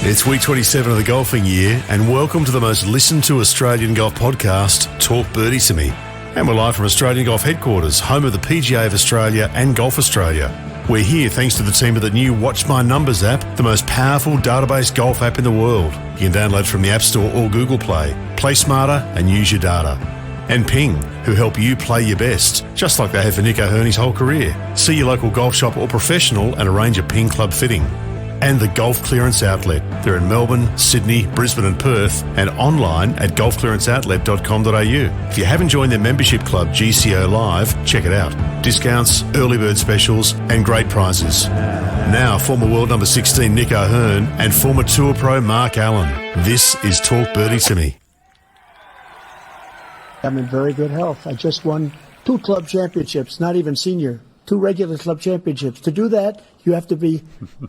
It's week 27 of the golfing year, and welcome to the most listened to Australian golf podcast, Talk Birdie to Me. And we're live from Australian Golf Headquarters, home of the PGA of Australia and Golf Australia. We're here thanks to the team of the new Watch My Numbers app, the most powerful database golf app in the world. You can download from the App Store or Google Play. Play smarter and use your data. And Ping, who help you play your best, just like they have for Nick O'Herney's whole career. See your local golf shop or professional and arrange a Ping club fitting. And the Golf Clearance Outlet. They're in Melbourne, Sydney, Brisbane and Perth, and online at golfclearanceoutlet.com.au. If you haven't joined their membership club, GCO Live, check it out. Discounts, early bird specials, and great prizes. Now, former world number 16 Nick O'Hearn and former Tour Pro Mark Allen. This is Talk Birdie to Me. I'm in very good health. I just won 2 club championships, not even senior. 2 regular club championships. To do that, you have to be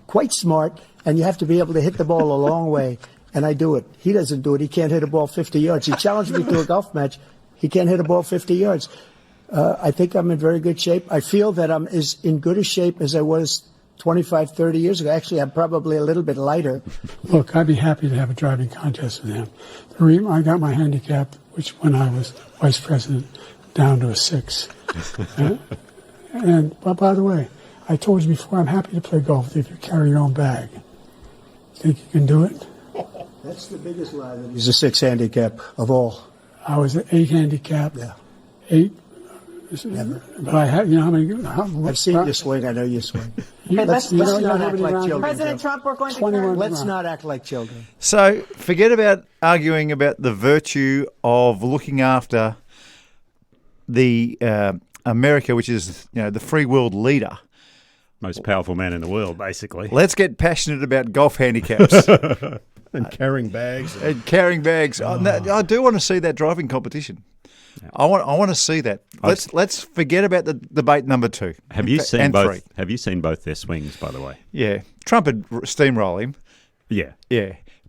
quite smart, and you have to be able to hit the ball a long way, and I do it. He doesn't do it. He can't hit a ball 50 yards. He challenged me to a golf match. He can't hit a ball 50 yards. I think I'm in very good shape. I feel that I'm as in good a shape as I was 25, 30 years ago. Actually, I'm probably a little bit lighter. Look, I'd be happy to have a driving contest with him. The reason I got my handicap, which when I was vice president, down to a 6. And by the way, I told you before, I'm happy to play golf if you carry your own bag. Think you can do it? That's the biggest lie. That he's a 6 handicap of all. I was an 8 handicap. Yeah. 8. Never. But I had, you know how many? I've seen you swing. I know you swing. Let's not act like children. President Trump, we're going to 21 Let's not act like children. So forget about arguing about the virtue of looking after the America, which is the free world leader. Most powerful man in the world, basically. Let's get passionate about golf handicaps. And carrying bags. I do want to see that driving competition. Yeah. I want to see that. Let's forget about the debate number 2. Have you seen both? 3. Have you seen both their swings, by the way? Yeah, Trump would steamroll him. Yeah.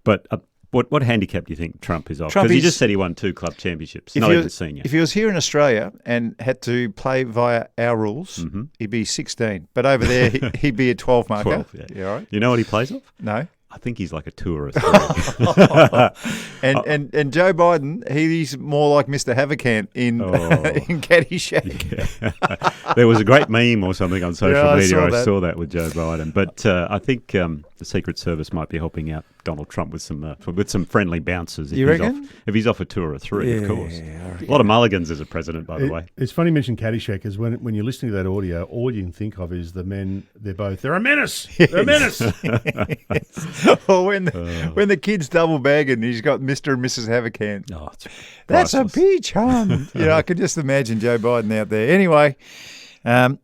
But what handicap do you think Trump is off? Because he just said he won 2 club championships, not even senior. If he was here in Australia and had to play via our rules, he'd be 16. But over there, he'd be a 12 marker. 12, yeah. Right? You know what he plays off? No. I think he's like a 2 or a 3. and Joe Biden, he's more like Mr. Haverkamp in Caddyshack. Yeah. There was a great meme or something on social media. I saw that with Joe Biden. But I think the Secret Service might be helping out Donald Trump with some friendly bouncers. If he's off a 2 or a 3, of course. A lot of mulligans as a president, by the way. It's funny you mention Caddyshack, because when you're listening to that audio, all you can think of is the men. They're a menace. They're a menace. Or when the kid's double bagging, he's got Mr. and Mrs. Haverkamp. Oh, it's That's a peach, hon. I could just imagine Joe Biden out there. Anyway,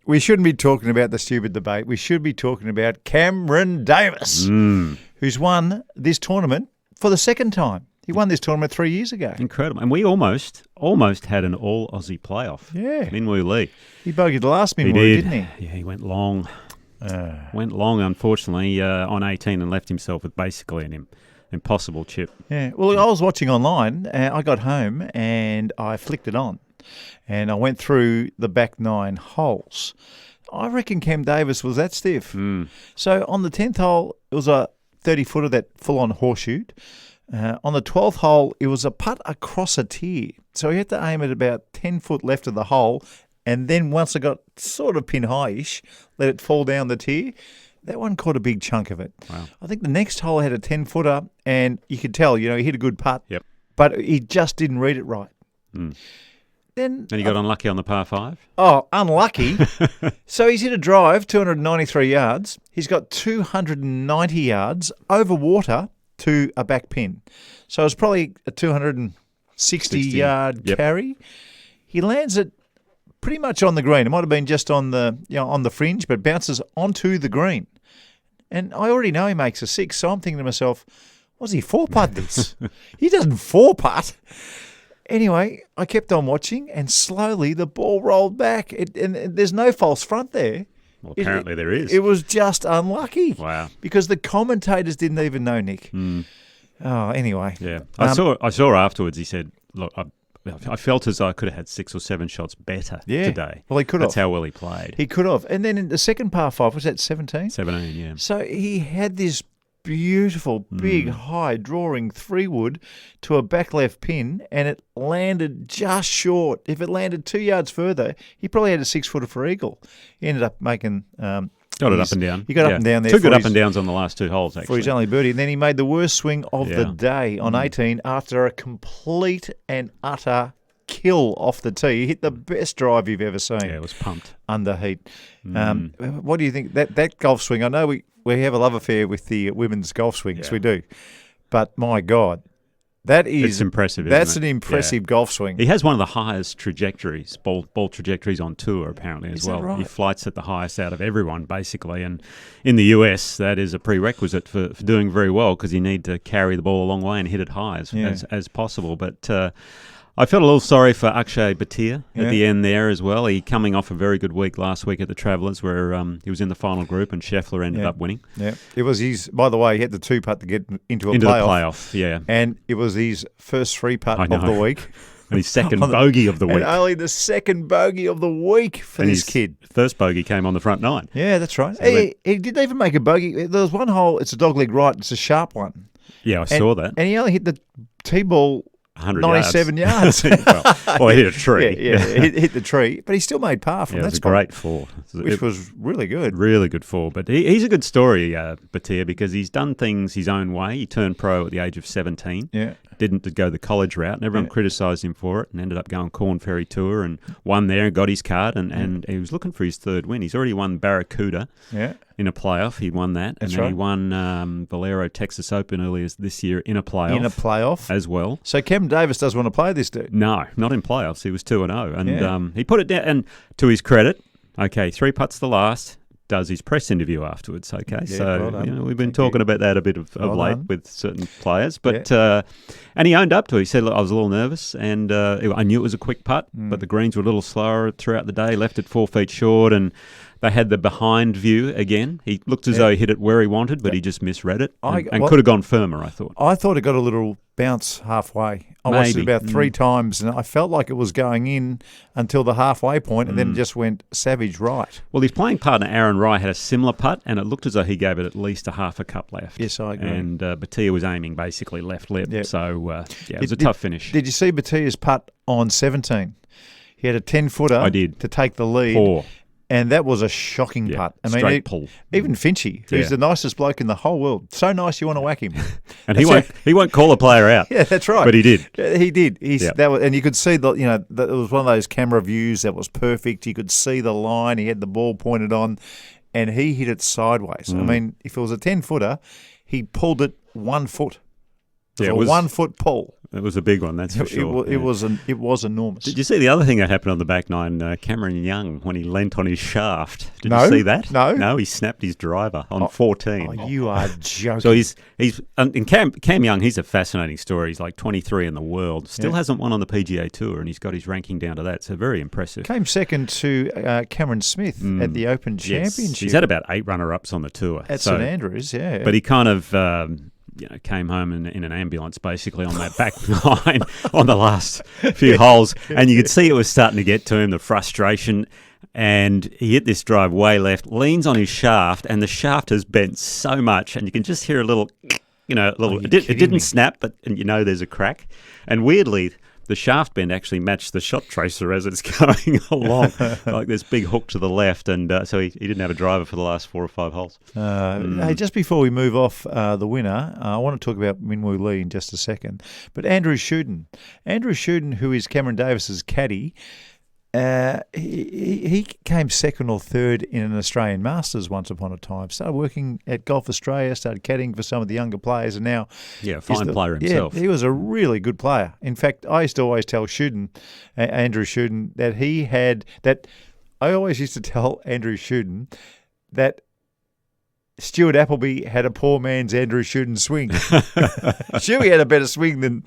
we shouldn't be talking about the stupid debate. We should be talking about Cameron Davis, who's won this tournament for the second time. He won this tournament 3 years ago. incredible. And we almost had an all-Aussie playoff. Yeah. Minwoo Lee. He bogeyed the last Minwoo, didn't he? Yeah, he went long. Unfortunately, on 18 and left himself with basically an impossible chip. Yeah. Well, I was watching online. I got home and I flicked it on, and I went through the back 9 holes. I reckon Cam Davis was that stiff. So on the 10th hole, it was a 30-footer that full-on horseshoed. On the 12th hole, it was a putt across a tee. So he had to aim at about 10 foot left of the hole. And then once it got sort of pin high-ish, let it fall down the tee. That one caught a big chunk of it. Wow. I think the next hole had a 10-footer, and you could tell, he hit a good putt. Yep. But he just didn't read it right. Then he got unlucky on the par 5? Oh, unlucky. So he's hit a drive, 293 yards. He's got 290 yards over water to a back pin. So it's probably a 260-yard carry. He lands it pretty much on the green. It might have been just on the fringe, but bounces onto the green. And I already know he makes a 6, so I'm thinking to myself, was he 4-putt this? He doesn't 4-putt. Anyway, I kept on watching, and slowly the ball rolled back. And there's no false front there. Well, apparently there is. It was just unlucky. Wow. Because the commentators didn't even know, Nick. Oh, anyway. Yeah. I saw afterwards, he said, look, I felt as though I could have had 6 or 7 shots better today. Well, he could have. That's how well he played. He could have. And then in the second par 5, was that 17? 17, yeah. So he had this beautiful, big, high drawing 3-wood to a back left pin, and it landed just short. If it landed 2 yards further, he probably had a 6-footer for eagle. He ended up making... got it up and down. He got up and down there. 2 good up and downs on the last 2 holes, actually. For his only birdie. And then he made the worst swing of the day on 18 after a complete and utter kill off the tee. He hit the best drive you've ever seen. Yeah, it was pumped. Under heat. What do you think? That golf swing, I know we have a love affair with the women's golf swings. We do. But, my God, it's impressive. That's an impressive golf swing. He has one of the highest trajectories, ball trajectories on tour, apparently, as well. Right? He flights at the highest out of everyone, basically. And in the US, that is a prerequisite for doing very well, because you need to carry the ball a long way and hit it high as possible. But I felt a little sorry for Akshay Bhatia at the end there as well. He coming off a very good week last week at the Travellers, where he was in the final group and Scheffler ended up winning. Yeah, it was his. By the way, he had the 2-putt to get into the playoff. Yeah, and it was his first 3-putt of the week. And his second bogey of the week. And only the second bogey of the week for this kid. First bogey came on the front 9. Yeah, that's right. So he didn't even make a bogey. There was one hole. It's a dogleg right. It's a sharp one. Yeah, I saw that. And he only hit the tee ball 97 yards. He hit a tree. Yeah, hit the tree, but he still made par from that spot. spot. It was a great four. Which was really good. Really good four. But he's a good story, Bhatia, because he's done things his own way. He turned pro at the age of 17. Yeah. Didn't go the college route, and everyone criticised him for it, and ended up going Corn Ferry Tour and won there and got his card, and he was looking for his 3rd win. He's already won Barracuda in a playoff. He won that. That's and then he won Valero Texas Open earlier this year in a playoff. As well. So Cam Davis doesn't want to play this dude? No, not in playoffs. He was 2-0. And he put it down, and to his credit, 3 putts the last, does his press interview afterwards. We've been talking about that a bit of late with certain players, but and he owned up to it. He said, "Look, I was a little nervous, and I knew it was a quick putt, but the greens were a little slower throughout the day. Left it 4 feet short, and they had the behind view again. He looked as though he hit it where he wanted, but he just misread it and could have gone firmer, I thought. I thought it got a little bounce halfway. I watched it about 3 times, and I felt like it was going in until the halfway point, and then it just went savage right. Well, his playing partner, Aaron Rai, had a similar putt, and it looked as though he gave it at least a half a cup left. Yes, I agree. And Bhatia was aiming basically left lip, so it was a tough finish. Did you see Bhatia's putt on 17? He had a 10-footer to take the lead. 4. And that was a shocking putt. I mean, straight pull. Even Finchy, who's the nicest bloke in the whole world, so nice you want to whack him. And he won't call a player out. Yeah, that's right. But he did. He did. And you could see that it was one of those camera views that was perfect. You could see the line. He had the ball pointed on, and he hit it sideways. I mean, if it was a 10-footer, he pulled it 1 foot. It was a 1 foot pull. It was a big one, that's for sure. It was enormous. Did you see the other thing that happened on the back 9? Cameron Young, when he leant on his shaft. Did you see that? No, he snapped his driver on 14. Oh, you are joking. So he's in Cam Young. He's a fascinating story. He's like 23 in the world. Still hasn't won on the PGA Tour, and he's got his ranking down to that. So very impressive. Came second to Cameron Smith at the Open Championship. He's had about 8 runner-ups on the tour at St Andrews. Yeah, but he kind of. Came home in an ambulance basically on that back 9 on the last few holes, and you could see it was starting to get to him, the frustration, and he hit this drive way left, leans on his shaft, and the shaft has bent so much, and you can just hear a little, it didn't snap, but there's a crack, and weirdly, the shaft bend actually matched the shot tracer as it's going along, like this big hook to the left, and so he didn't have a driver for the last 4 or 5 holes. Hey, just before we move off the winner, I want to talk about Minwoo Lee in just a second. But Andrew Tschudin, who is Cameron Davis's caddy, he came 2nd or 3rd in an Australian Masters once upon a time. Started working at Golf Australia, started caddying for some of the younger players, and now fine player himself. Yeah, he was a really good player. In fact, I used to always tell Andrew Tschudin, I always used to tell Andrew Tschudin that Stuart Appleby had a poor man's Andrew Tschudin swing. Stewie had a better swing than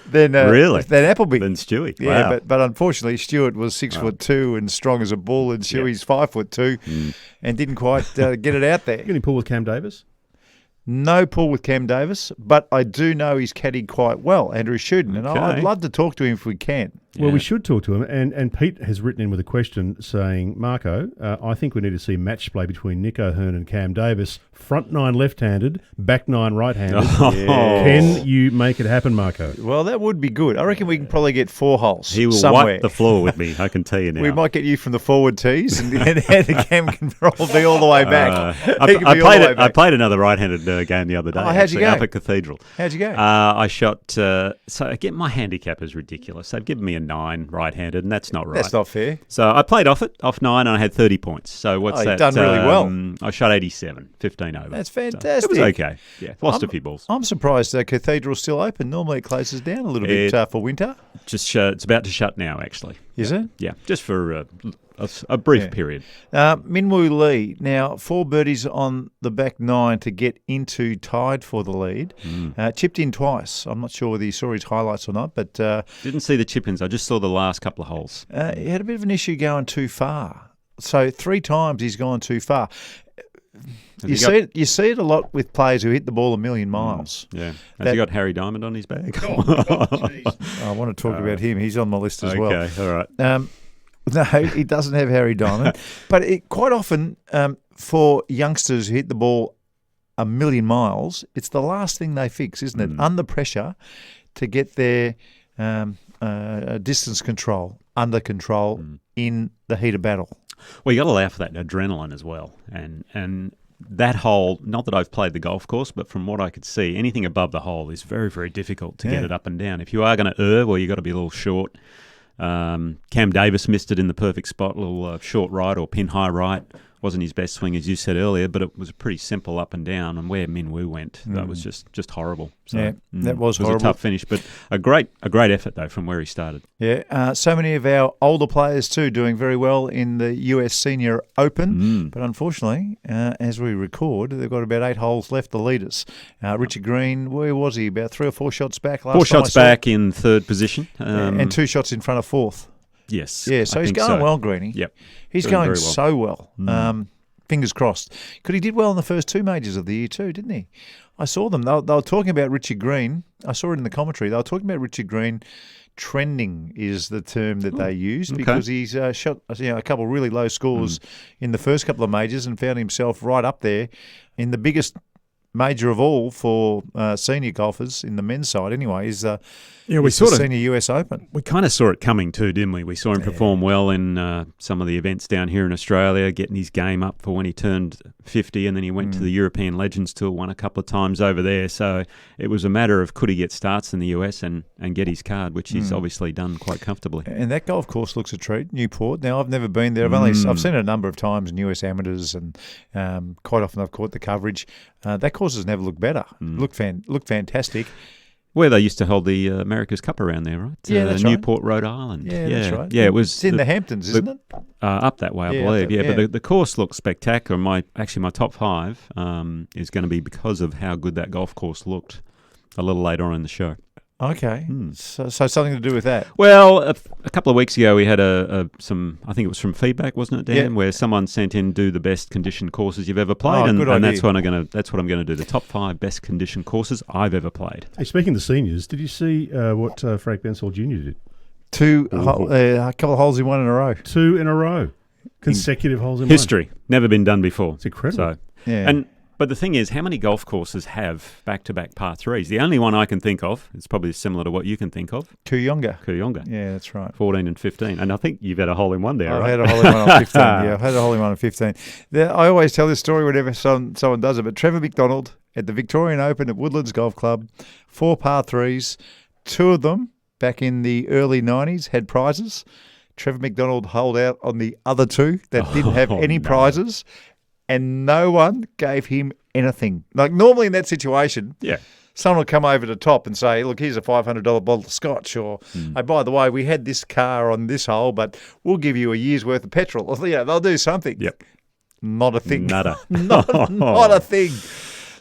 Appleby. Than Stewie. Yeah, wow. but unfortunately Stuart was 6'2" and strong as a bull, and Stewie's 5'2" and didn't quite get it out there. You got any pull with Cam Davis? No pull with Cam Davis, but I do know he's caddied quite well, Andrew Tschudin, and I'd love to talk to him if we can. Well, we should talk to him. And Pete has written in with a question saying, Marco, I think we need to see match play between Nick O'Hearn and Cam Davis, front nine left-handed, back nine right-handed. Can you make it happen, Marco? Well, that would be good. I reckon we can probably get 4 holes. He will somewhere. wipe the floor with me, I can tell you now. We might get you from the forward tees, and Cam can be all the way back. I played another right-handed game the other day. How'd you go? Up at Cathedral. How'd you go? I shot. So again, my handicap is ridiculous. They've given me a 9 right-handed, and that's not right. That's not fair. So I played off 9, and I had 30 points. So what's that? You've done really well. I shot 87, 15 over. That's fantastic. So it was okay. Yeah, lost a few balls. I'm surprised Cathedral's still open. Normally it closes down a little bit for winter. It's about to shut now, actually. Is it? Yeah, just for a brief period. Minwoo Lee, now 4 birdies on the back 9 to get into tied for the lead. Chipped in twice. I'm not sure whether you saw his highlights or not, but didn't see the chip-ins. I just saw the last couple of holes. He had a bit of an issue going too far. So 3 times he's gone too far. You see it a lot with players who hit the ball a million miles. Yeah. Has he got Harry Diamond on his bag? I want to talk about him. He's on my list as well. Okay, all right. No, he doesn't have Harry Diamond. But quite often for youngsters who hit the ball a million miles, it's the last thing they fix, isn't it? Under pressure to get their distance control under control in the heat of battle. Well, you got to allow for that adrenaline as well. And that hole, not that I've played the golf course, but from what I could see, anything above the hole is very, very difficult to get it up and down. If you are going to err, well, you've got to be a little short. Cam Davis missed it in the perfect spot, a little short right or pin high right. Wasn't his best swing, as you said earlier, but it was pretty simple up and down. And where Minwoo went, that was just horrible. So, that was horrible. It was a tough finish, but a great effort, though, from where he started. Yeah, so many of our older players, too, doing very well in the US Senior Open. But unfortunately, as we record, they've got about 8 holes left, the leaders. Richard Green, where was he? About 3 or 4 shots back last time 4 shots back in 3rd position. And 2 shots in front of 4th. Yes. Yeah, so he's going well, Greenie. Yep. He's going so well. Fingers crossed. Because he did well in the first 2 majors of the year too, didn't he? I saw them. They were talking about Richard Green. I saw it in the commentary. They were talking about Richard Green. Trending is the term that they use because he's shot a couple of really low scores in the first couple of majors and found himself right up there in the biggest major of all for senior golfers in the men's side anyway is the Senior US Open. We kind of saw it coming too, didn't we? We saw him perform well in some of the events down here in Australia, getting his game up for when he turned 50, and then he went to the European Legends Tour, won a couple of times over there. So it was a matter of could he get starts in the US and get his card, which he's obviously done quite comfortably. And that golf course looks a treat, Newport. Now, I've never been there. I've seen it a number of times in US Amateurs, and quite often I've caught the coverage. That course has never looked better. Looked fantastic. Where they used to hold the America's Cup around there, right? Yeah, that's Newport, Rhode Island. Yeah, that's right. Yeah, it's in the Hamptons, isn't it? Up that way, I believe. But the course looks spectacular. My top 5 is going to be because of how good that golf course looked a little later on in the show. Okay, so something to do with that. Well, a couple of weeks ago we had some. I think it was from feedback, wasn't it, Dan? Yeah. Where someone sent in do the best conditioned courses you've ever played, and that's what I'm going to do. The top 5 best conditioned courses I've ever played. Hey, speaking of the seniors, did you see what Frank Bensel Jr did? A couple of holes he won in a row. 2 in a row, consecutive holes in history. Never been done before. It's incredible. So But the thing is, how many golf courses have back-to-back par 3s? The only one I can think of, it's probably similar to what you can think of. Kooyonga. Yeah, that's right. 14 and 15. And I think you've had a hole-in-one there, right? I had a hole-in-one on 15. I've had a hole-in-one on 15. I always tell this story whenever someone does it, but Trevor McDonald at the Victorian Open at Woodlands Golf Club, 4 par 3s, 2 of them back in the early 90s had prizes. Trevor McDonald holed out on the other 2 that didn't have any prizes. And no one gave him anything. Like normally in that situation, someone will come over the top and say, look, here's a $500 bottle of scotch. Or, hey, by the way, we had this car on this hole, but we'll give you a year's worth of petrol. Or, they'll do something. Yep. Not a thing. Nada. not a thing.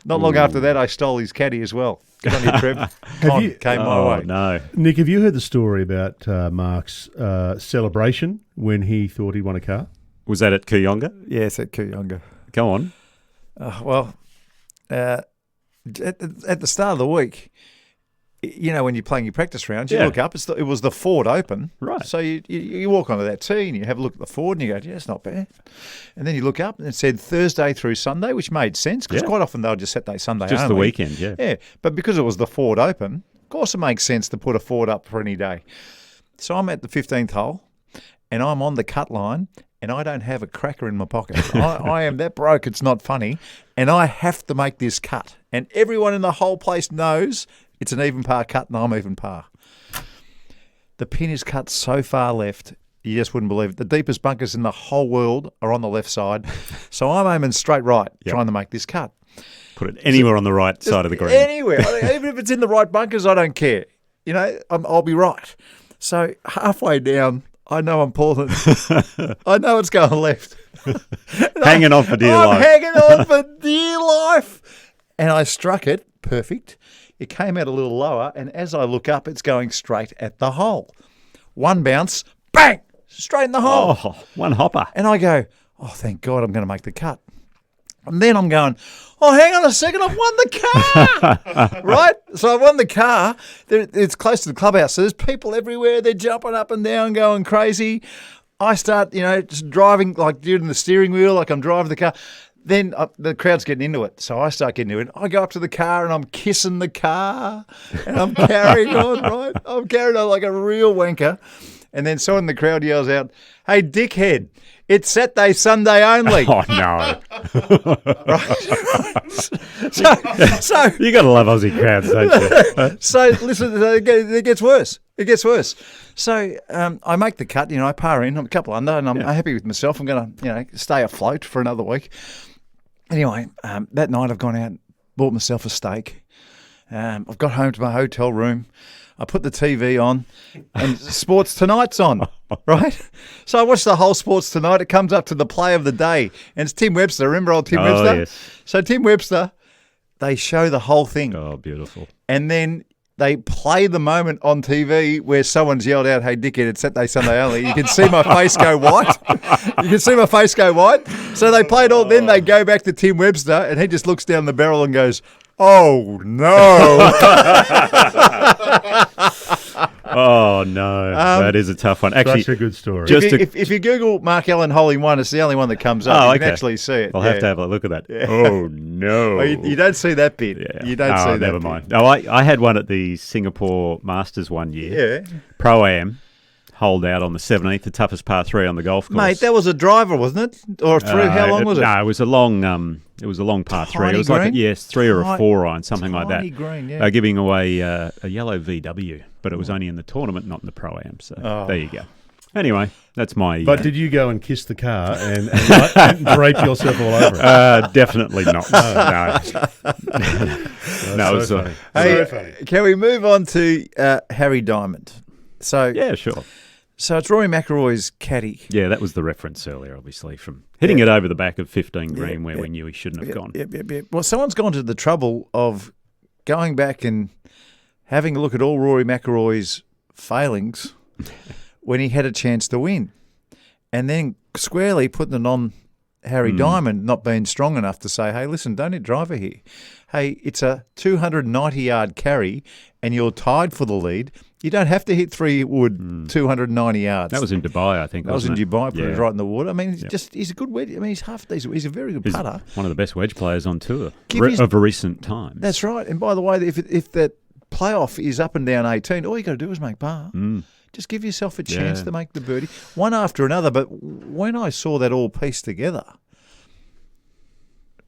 Not long after that, I stole his caddy as well. Good on you, Trev. Came my way. No. Nick, have you heard the story about Mark's celebration when he thought he'd won a car? Was that at Kooyonga? Yes, at Kooyonga. Go on. At the start of the week, when you're playing your practice rounds, you look up, it was the Ford Open. Right. So you walk onto that tee and you have a look at the Ford and you go, yeah, it's not bad. And then you look up and it said Thursday through Sunday, which made sense because quite often they'll just Saturday, Sunday just only. the weekend, Yeah, but because it was the Ford Open, of course it makes sense to put a Ford up for any day. So I'm at the 15th hole and I'm on the cut line and I don't have a cracker in my pocket. I am that broke, it's not funny. And I have to make this cut. And everyone in the whole place knows it's an even par cut and I'm even par. The pin is cut so far left, you just wouldn't believe it. The deepest bunkers in the whole world are on the left side. So I'm aiming straight right, trying to make this cut. Put it anywhere on the right side of the green. Anywhere. Even if it's in the right bunkers, I don't care. I'll be right. So halfway down, I know I'm pulling. I know it's going left. Hanging on for dear life. I'm hanging on for dear life. And I struck it. Perfect. It came out a little lower, and as I look up, it's going straight at the hole. One bounce, bang, straight in the hole. Oh, one hopper. And I go, oh, thank God I'm going to make the cut. And then I'm going, oh, hang on a second, I've won the car, right? So I won the car. It's close to the clubhouse, so there's people everywhere. They're jumping up and down, going crazy. I start, just driving, like doing the steering wheel, like I'm driving the car. Then the crowd's getting into it, so I start getting into it. I go up to the car and I'm kissing the car and I'm carrying on, right? I'm carrying on like a real wanker. And then someone in the crowd yells out, hey, dickhead, it's Saturday, Sunday only. Oh, no. Right. So You got to love Aussie crowds, don't you? So listen, it gets worse. It gets worse. So I make the cut, I par in, I'm a couple under, and I'm happy with myself. I'm going to, stay afloat for another week. Anyway, that night I've gone out, bought myself a steak. I've got home to my hotel room. I put the TV on, and Sports Tonight's on, right? So I watched the whole Sports Tonight. It comes up to the play of the day, and it's Tim Webster. Remember old Tim Webster? Yes. So Tim Webster, they show the whole thing. Oh, beautiful. And then they play the moment on TV where someone's yelled out, hey, dickhead, it's Saturday, Sunday only. You can see my face go white. You can see my face go white. So they play it all. Then they go back to Tim Webster, and he just looks down the barrel and goes, oh, no. Oh, no. That is a tough one. Actually, Such a good story. If you Google Mark Allen Hole in One, it's the only one that comes up. You can actually see it. I'll have to have a look at that. Yeah. Oh, no. Well, you don't see that bit. Yeah. You don't see that never bit. mind. No, I had one at the Singapore Masters one year. Yeah. Pro-Am. Holed out on the 17th, the toughest par 3 on the golf course. Mate, that was a driver, wasn't it? Or through? How long was it? No, it was a long par 3. It was green? like a 3 or a 4 iron, something like that. Green, yeah. Giving away a yellow VW, but it was only in the tournament, not in the Pro-Am. So there you go. Anyway, that's my... But did you go and kiss the car and drape yourself all over it? Definitely not. No. No, it was funny. Hey, funny. can we move on to Harry Diamond? So yeah, sure. So it's Rory McIlroy's caddy. Yeah, that was the reference earlier, obviously, from hitting it over the back of 15 green where we knew he shouldn't have gone. Yep. Well, someone's gone to the trouble of going back and having a look at all Rory McIlroy's failings when he had a chance to win, and then squarely putting it on Harry Diamond not being strong enough to say, hey, listen, don't hit driver here. Hey, it's a 290-yard carry and you're tied for the lead. You don't have to hit 3-wood 290 yards. That was in Dubai, I think. That was in Dubai, put it right in the water. I mean, he's a good wedge. I mean, he's half decent. He's a very good putter. One of the best wedge players on tour of recent times. That's right. And by the way, if that playoff is up and down 18, all you got to do is make par. Just give yourself a chance to make the birdie, one after another. But when I saw that all pieced together,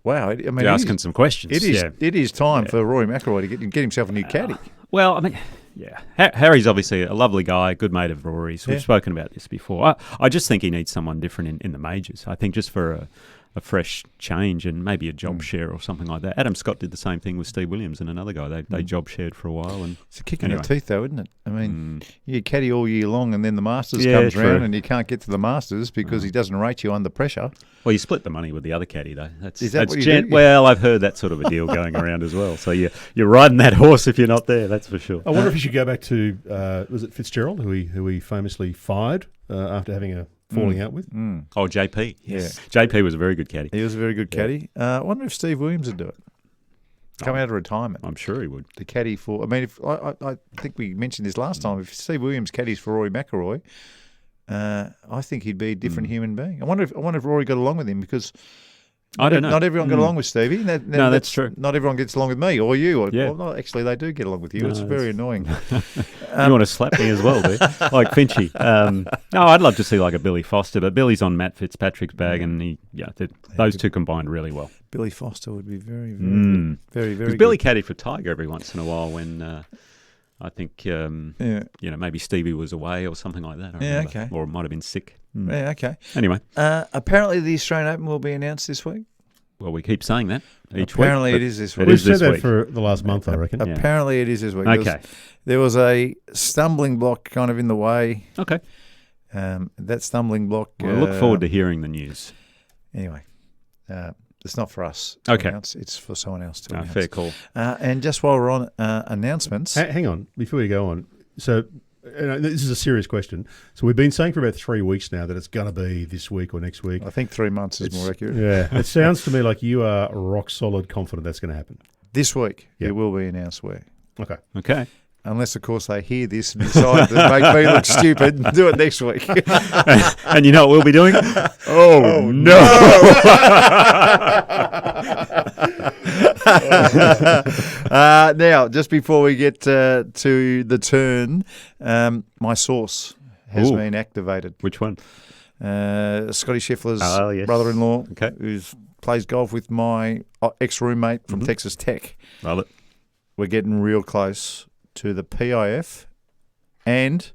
wow! I mean, you're asking some questions. It is time for Rory McIlroy to get himself a new caddy. Well, I mean, yeah, Harry's obviously a lovely guy, good mate of Rory's. We've spoken about this before. I just think he needs someone different in the majors. I think just for a fresh change and maybe a job share or something like that. Adam Scott did the same thing with Steve Williams and another guy. They job shared for a while. And it's a kick in the teeth, though, isn't it? I mean, you caddy all year long and then the Masters comes around and you can't get to the Masters because he doesn't rate you under pressure. Well, you split the money with the other caddy, though. Is that what you do? Well, I've heard that sort of a deal going around as well. So you're riding that horse if you're not there, that's for sure. I wonder if you should go back to, was it Fitzgerald, who he famously fired after having a falling out with? Oh, JP. Yes. JP was a very good caddy. He was a very good caddy. I wonder if Steve Williams would do it. come out of retirement. I'm sure he would. The caddy for, I mean, if I think we mentioned this last time. If Steve Williams caddies for Rory McIlroy, I think he'd be a different human being. I wonder if Rory got along with him, because I don't know. Not everyone got along with Stevie. No, that's true. Not everyone gets along with me or you. Yeah. Well, no, actually, they do get along with you. No, it's very annoying. You want to slap me as well, do you? Like Finchy. No, I'd love to see like a Billy Foster, but Billy's on Matt Fitzpatrick's bag, and those two combined really well. Billy Foster would be very, very, very, very good. Billy caddied for Tiger every once in a while when I think maybe Stevie was away or something like that. I remember. Okay. Or it might have been sick. Yeah, okay. Anyway. Apparently the Australian Open will be announced this week. Well, we keep saying that each Apparently week. it is this week. We've said that for the last month, I reckon. Apparently it is this week. Okay. There was a stumbling block kind of in the way. Okay. That stumbling block... Well, I look forward to hearing the news. Anyway, it's not for us to announce. It's for someone else to announce. Fair call. And just while we're on announcements... Hang on, before you go on. So... this is a serious question. So we've been saying for about 3 weeks now that it's going to be this week or next week. I think 3 months is more accurate. Yeah. It sounds to me like you are rock solid confident that's going to happen. This week, it will be announced where. Okay. Unless, of course, they hear this and decide to make me look stupid and do it next week. And you know what we'll be doing? Oh no! Now, just before we get to the turn, my source has been activated. Which one? Scotty Scheffler's yes. brother-in-law, who plays golf with my ex-roommate from Texas Tech. Love it. We're getting real close to the PIF and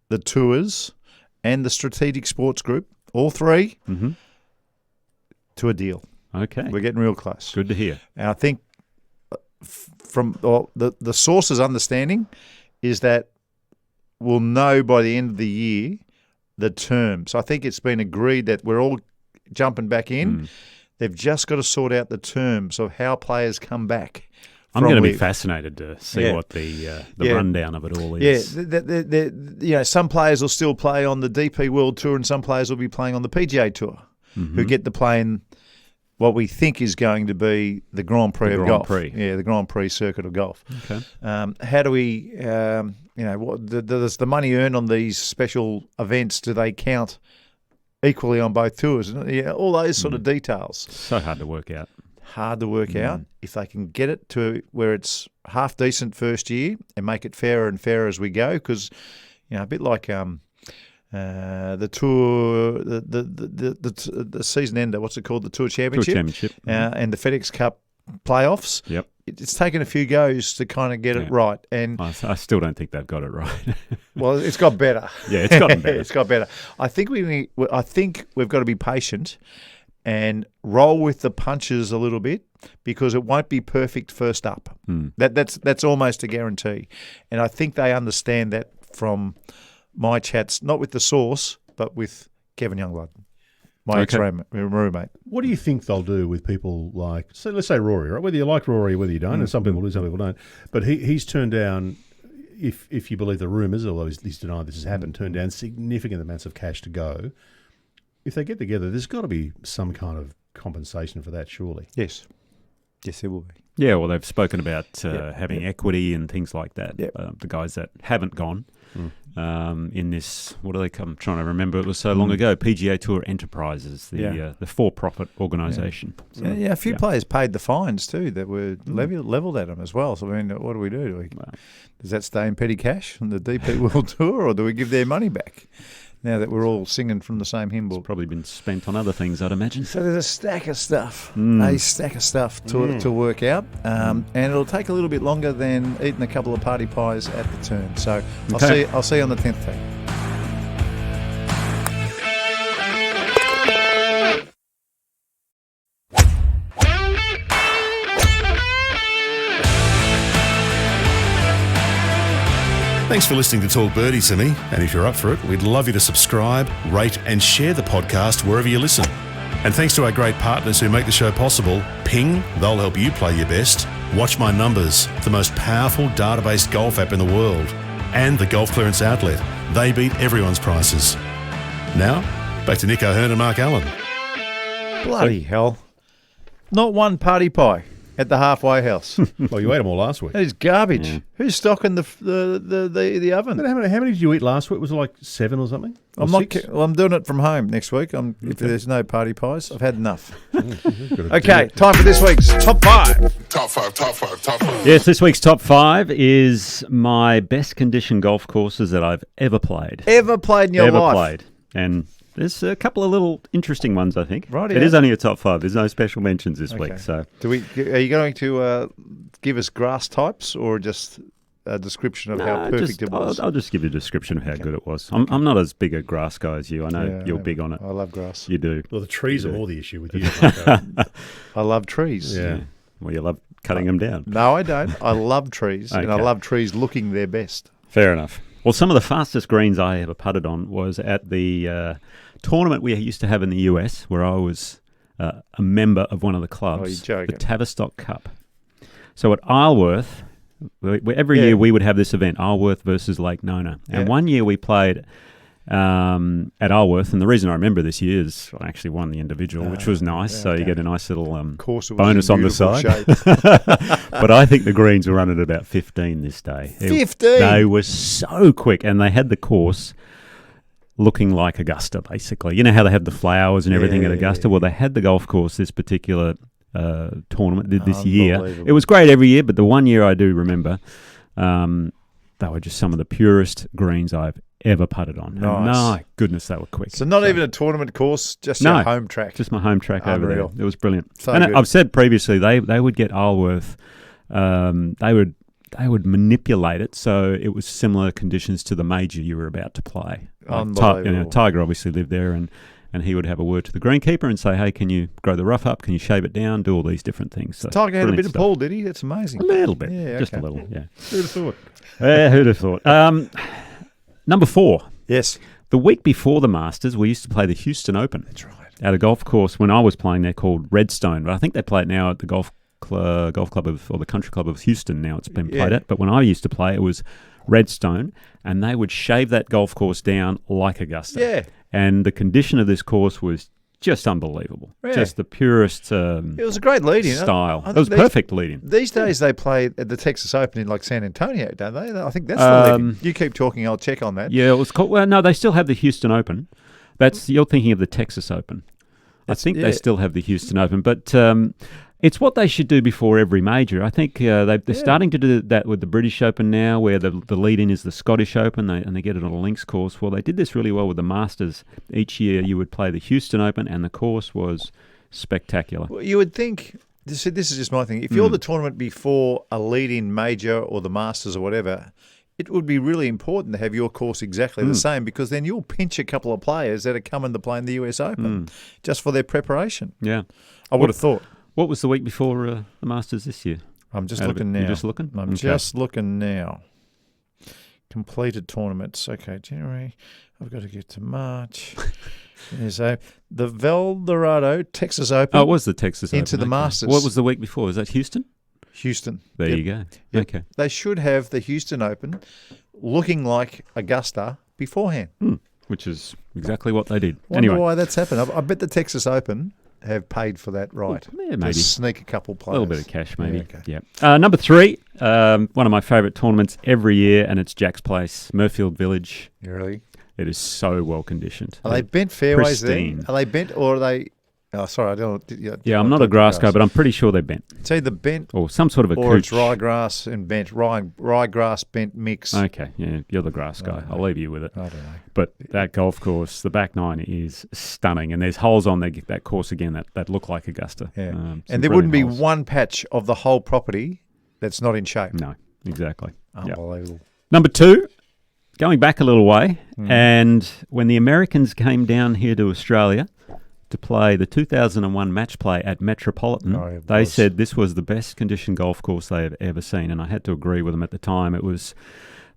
the Tours and the Strategic Sports Group, all three, to a deal. Okay. We're getting real close. Good to hear. And I think from the source's understanding is that we'll know by the end of the year the terms. I think it's been agreed that we're all jumping back in. They've just got to sort out the terms of how players come back. I'm going to be fascinated to see what the rundown of it all is. Yeah, some players will still play on the DP World Tour, and some players will be playing on the PGA Tour, who get to play in what we think is going to be the Grand Prix of golf. Yeah, the Grand Prix circuit of golf. Okay. How do we, does the money earned on these special events, do they count equally on both tours? Yeah, all those sort of details. So hard to work out. Hard to work out. If they can get it to where it's half decent first year and make it fairer and fairer as we go, because a bit like the tour, the season ender, what's it called, the Tour Championship, and the FedEx Cup playoffs. Yep, it's taken a few goes to kind of get it right, and I still don't think they've got it right. Well, it's got better. Yeah, it's gotten better. It's got better. I think we've got to be patient and roll with the punches a little bit, because it won't be perfect first up. That's almost a guarantee. And I think they understand that from my chats, not with the source, but with Kevin Youngblood, my ex-roommate. What do you think they'll do with people like, so let's say Rory, right? Whether you like Rory or whether you don't, and some people do, some people don't, but he's turned down, if you believe the rumours, although he's denied this has happened, turned down significant amounts of cash to go. If they get together, there's got to be some kind of compensation for that, surely. Yes, there will be. Yeah, well, they've spoken about having equity and things like that. The guys that haven't gone in this, what do they come? I'm trying to remember. It was so long ago. PGA Tour Enterprises, the for-profit organisation. So, a few players paid the fines too that were levelled at them as well. So I mean, what do we do? Does that stay in petty cash on the DP World Tour, or do we give their money back? Now that we're all singing from the same hymn book. It's probably been spent on other things, I'd imagine. So there's a stack of stuff to work out. And it'll take a little bit longer than eating a couple of party pies at the turn. So I'll see you on the 10th tee. Thanks for listening to Talk Birdie to me, and if you're up for it, we'd love you to subscribe, rate and share the podcast wherever you listen. And thanks to our great partners who make the show possible, Ping, they'll help you play your best, Watch My Numbers, the most powerful database golf app in the world, and the Golf Clearance Outlet. They beat everyone's prices. Now, back to Nick O'Hearn and Mark Allen. Bloody hell. Not one party pie. at the halfway house. Well, you ate them all last week. That is garbage. Yeah. Who's stocking the oven? But how many did you eat last week? Was it like 7 or something? Or I'm not. 6? Well, I'm doing it from home next week. If there's no party pies, I've had enough. Okay, Okay, time for this week's top 5. Top five. Yes, this week's top 5 is my best condition golf courses that I've ever played. Ever played in your life? Played. And there's a couple of little interesting ones, I think. Right, It yeah. is only a top 5. There's no special mentions this week. So Are you going to give us grass types or just a description of how perfect it was? I'll just give you a description of how good it was. I'm not as big a grass guy as you. I know you're big on it. I love grass. You do. Well, the trees are more the issue with you. I love trees. Yeah. Well, you love cutting them down. No, I don't. I love trees, and I Okay. love trees looking their best. Fair enough. Well, some of the fastest greens I ever putted on was at the tournament we used to have in the US, where I was a member of one of the clubs, you're joking. the Tavistock Cup. So at Isleworth, every year we would have this event, Isleworth versus Lake Nona. And one year we played at Isleworth, and the reason I remember this year is I actually won the individual, which was nice. So you get a nice little Course, it was bonus in on the beautiful side. shape. But I think the greens were running at about 15 this day. 15? They were so quick, and they had the course looking like Augusta, basically. You know how they have the flowers and everything at Augusta? Well, they had the golf course this particular tournament this year. It was great every year, but the one year I do remember, they were just some of the purest greens I've ever putted on. Nice. And my goodness, they were quick. So not even a tournament course, just your home track. Just my home track over there. Unreal. It was brilliant. So and good. I've said previously, they would get Isleworth. They would manipulate it so it was similar conditions to the major you were about to play. Unbelievable. Tiger obviously lived there, and he would have a word to the greenkeeper and say, hey, can you grow the rough up? Can you shave it down? Do all these different things. So Tiger had a bit stuff. of pull, did he? That's amazing. A little bit. Yeah, Just okay. a little, yeah. Who'd have thought? Who'd have thought? Number 4. Yes. The week before the Masters, we used to play the Houston Open. That's right. At a golf course when I was playing there called Redstone. But I think they play it now at the golf club or the country club of Houston now it's been played at. But when I used to play, it was Redstone, and they would shave that golf course down like Augusta. Yeah. And the condition of this course was just unbelievable. Yeah. Just the purest It was a great lead-in. style. I It was think perfect lead-in. These days they play at the Texas Open in like San Antonio, don't they? I think that's the lead-in. You keep talking, I'll check on that. Yeah, it was called. Well, no, they still have the Houston Open. You're thinking of the Texas Open. I think they still have the Houston Open, but it's what they should do before every major. I think they're starting to do that with the British Open now, where the lead-in is the Scottish Open, and they get it on a links course. Well, they did this really well with the Masters. Each year you would play the Houston Open, and the course was spectacular. Well, you would think, this is just my thing, if you're the tournament before a lead-in major or the Masters or whatever, it would be really important to have your course exactly the same, because then you'll pinch a couple of players that are coming to play in the US Open just for their preparation. Yeah. I would have thought. What was the week before the Masters this year? I'm just looking now. You're just looking? I'm Okay. just looking now. Completed tournaments. Okay, January. I've got to get to March. So the Valderrado Texas Open. Oh, it was the Texas into Open. the Okay. Masters. What was the week before? Is that Houston? Houston. There Yep. you go. Yep. Okay. They should have the Houston Open looking like Augusta beforehand. Which is exactly what they did. Wonder Anyway, why that's happened. I bet the Texas Open have paid for that right. yeah, maybe. To sneak a couple a players. little bit of cash, maybe. Yeah, okay. Yeah. Number 3, one of my favourite tournaments every year, and it's Jack's Place, Murfield Village. Really? It is so well conditioned. Are they bent fairways pristine. there? Are they bent or are they... Oh, sorry, I don't... Yeah, I'm not a grass guy, but I'm pretty sure they're bent. It's either bent Or some sort of a or it's cooch. ryegrass and bent. Ryegrass bent mix. Okay, yeah, you're the grass guy. I'll leave you with it. I don't know. But that golf course, the back nine is stunning, and there's holes on that course again that look like Augusta. Yeah. Some And there wouldn't be brilliant holes. one patch of the whole property that's not in shape. No, exactly. Yep. Unbelievable. Number 2, going back a little way, and when the Americans came down here to Australia to play the 2001 match play at Metropolitan, they said this was the best conditioned golf course they have ever seen, and I had to agree with them at the time. It was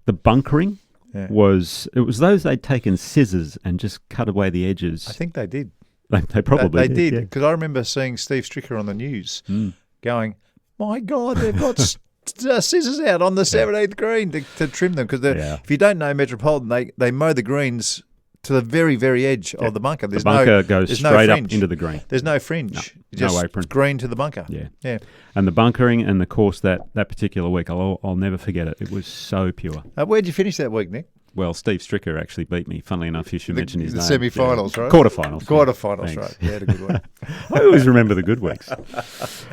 the bunkering was those they'd taken scissors and just cut away the edges. I think they did. They probably They did. yeah. Because I remember seeing Steve Stricker on the news going, my God, they've got scissors out on the 17th green to trim them. Because if you don't know Metropolitan, they mow the greens to the very, very edge of the bunker. The bunker goes straight up into the green. There's no fringe. No apron. Green to the bunker. Yeah. And the bunkering and the course that particular week, I'll never forget it. It was so pure. Where'd you finish that week, Nick? Well, Steve Stricker actually beat me. Funnily enough, you should mention his name. The semi-finals, right? Quarterfinals, right. Yeah, had a good one. I always remember the good weeks.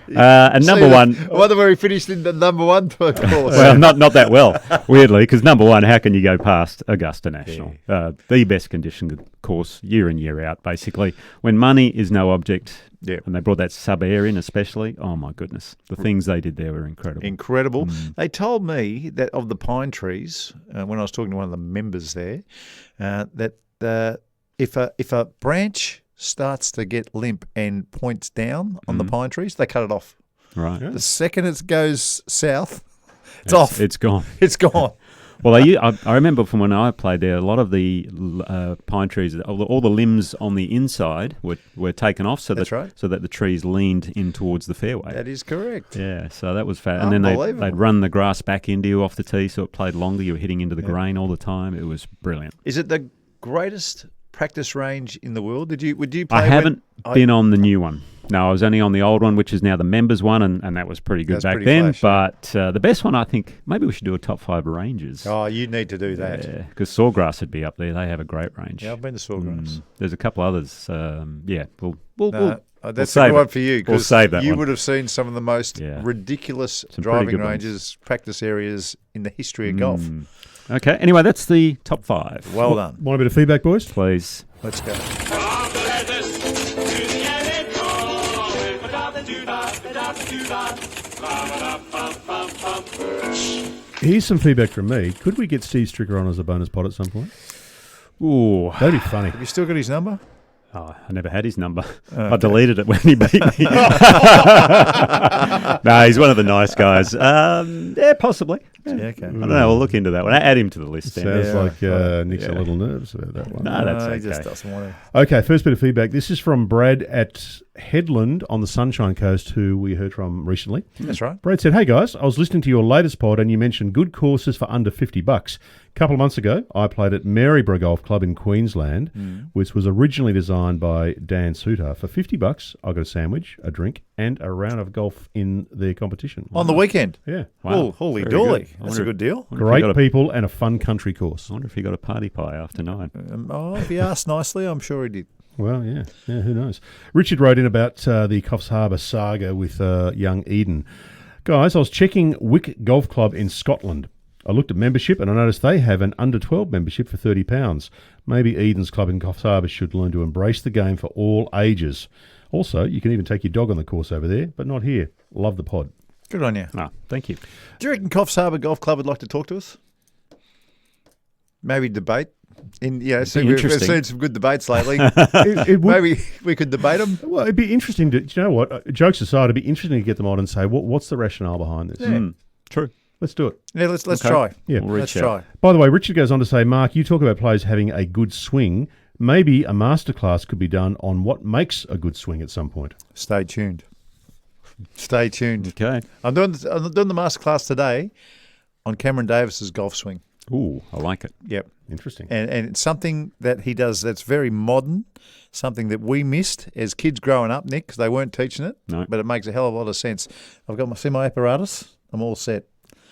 And number one... I wonder where he finished in the number one course. Well, not that well, weirdly, because number one, how can you go past Augusta National? Yeah. The best conditioned course year in, year out, basically. When money is no object, and they brought that sub-air in especially, oh my goodness. The things they did there were incredible. They told me that of the pine trees, when I was talking to one of the members there, that if a branch starts to get limp and points down on the pine trees, they cut it off. Right. The second it goes south, it's off. It's gone. It's gone. Well, I remember from when I played there, a lot of the pine trees, all the limbs on the inside were taken off so that the trees leaned in towards the fairway. That is correct. Yeah, so that was fat. And then they'd run the grass back into you off the tee so it played longer. You were hitting into the grain all the time. It was brilliant. Is it the greatest practice range in the world? Would you play? I haven't been on the new one. No, I was only on the old one, which is now the members one, and that was pretty good back then. But the best one, I think, maybe we should do a top 5 ranges. Oh, you need to do that. Yeah, because Sawgrass would be up there. They have a great range. Yeah, I've been to Sawgrass. There's a couple others. We'll that's a good one for you, because you one. would have seen some of the most ridiculous driving ranges, practice areas in the history of golf. Okay, anyway, that's the top 5. Well done. Want a bit of feedback, boys? Please. Let's go. Here's some feedback from me. Could we get Steve Stricker on as a bonus pod at some point? Ooh. That'd be funny. Have you still got his number? Oh, I never had his number. I deleted it when he beat me. No, he's one of the nice guys. Yeah, possibly. Yeah, okay. I don't know. We'll look into that one. Add him to the list. Sounds like Nick's a little nervous about that one. No, that's okay. He just doesn't want to. Okay, first bit of feedback. This is from Brad at Headland on the Sunshine Coast, who we heard from recently. That's right. Brad said, "Hey guys, I was listening to your latest pod and you mentioned good courses for under $50. A couple of months ago, I played at Maryborough Golf Club in Queensland, which was originally designed by Dan Suter. For $50, I got a sandwich, a drink, and a round of golf in their competition. On the weekend? Yeah. Wow. Oh, holy dooly. That's a good deal. Great people and a fun country course. I wonder if he got a party pie after 9. If he asked nicely, I'm sure he did. Well, yeah, who knows? Richard wrote in about the Coffs Harbour saga with young Eden. Guys, I was checking Wick Golf Club in Scotland. I looked at membership and I noticed they have an under-12 membership for £30. Maybe Eden's club in Coffs Harbour should learn to embrace the game for all ages. Also, you can even take your dog on the course over there, but not here. Love the pod. Good on you. Thank you. Do you reckon Coffs Harbour Golf Club would like to talk to us? Maybe debate? We've seen some good debates lately. Maybe we could debate them. Well, it'd be interesting to, you know what? Jokes aside, it'd be interesting to get them on and say, what's the rationale behind this? Yeah. True. Let's do it. Yeah, let's try. Yeah, let's try. By the way, Richard goes on to say, Mark, you talk about players having a good swing. Maybe a masterclass could be done on what makes a good swing at some point. Stay tuned. Okay. I'm doing the masterclass today on Cameron Davis's golf swing. Ooh, I like it. Yep. Interesting. And it's something that he does that's very modern, something that we missed as kids growing up, Nick, because they weren't teaching it. No. But it makes a hell of a lot of sense. I've got my apparatus. I'm all set.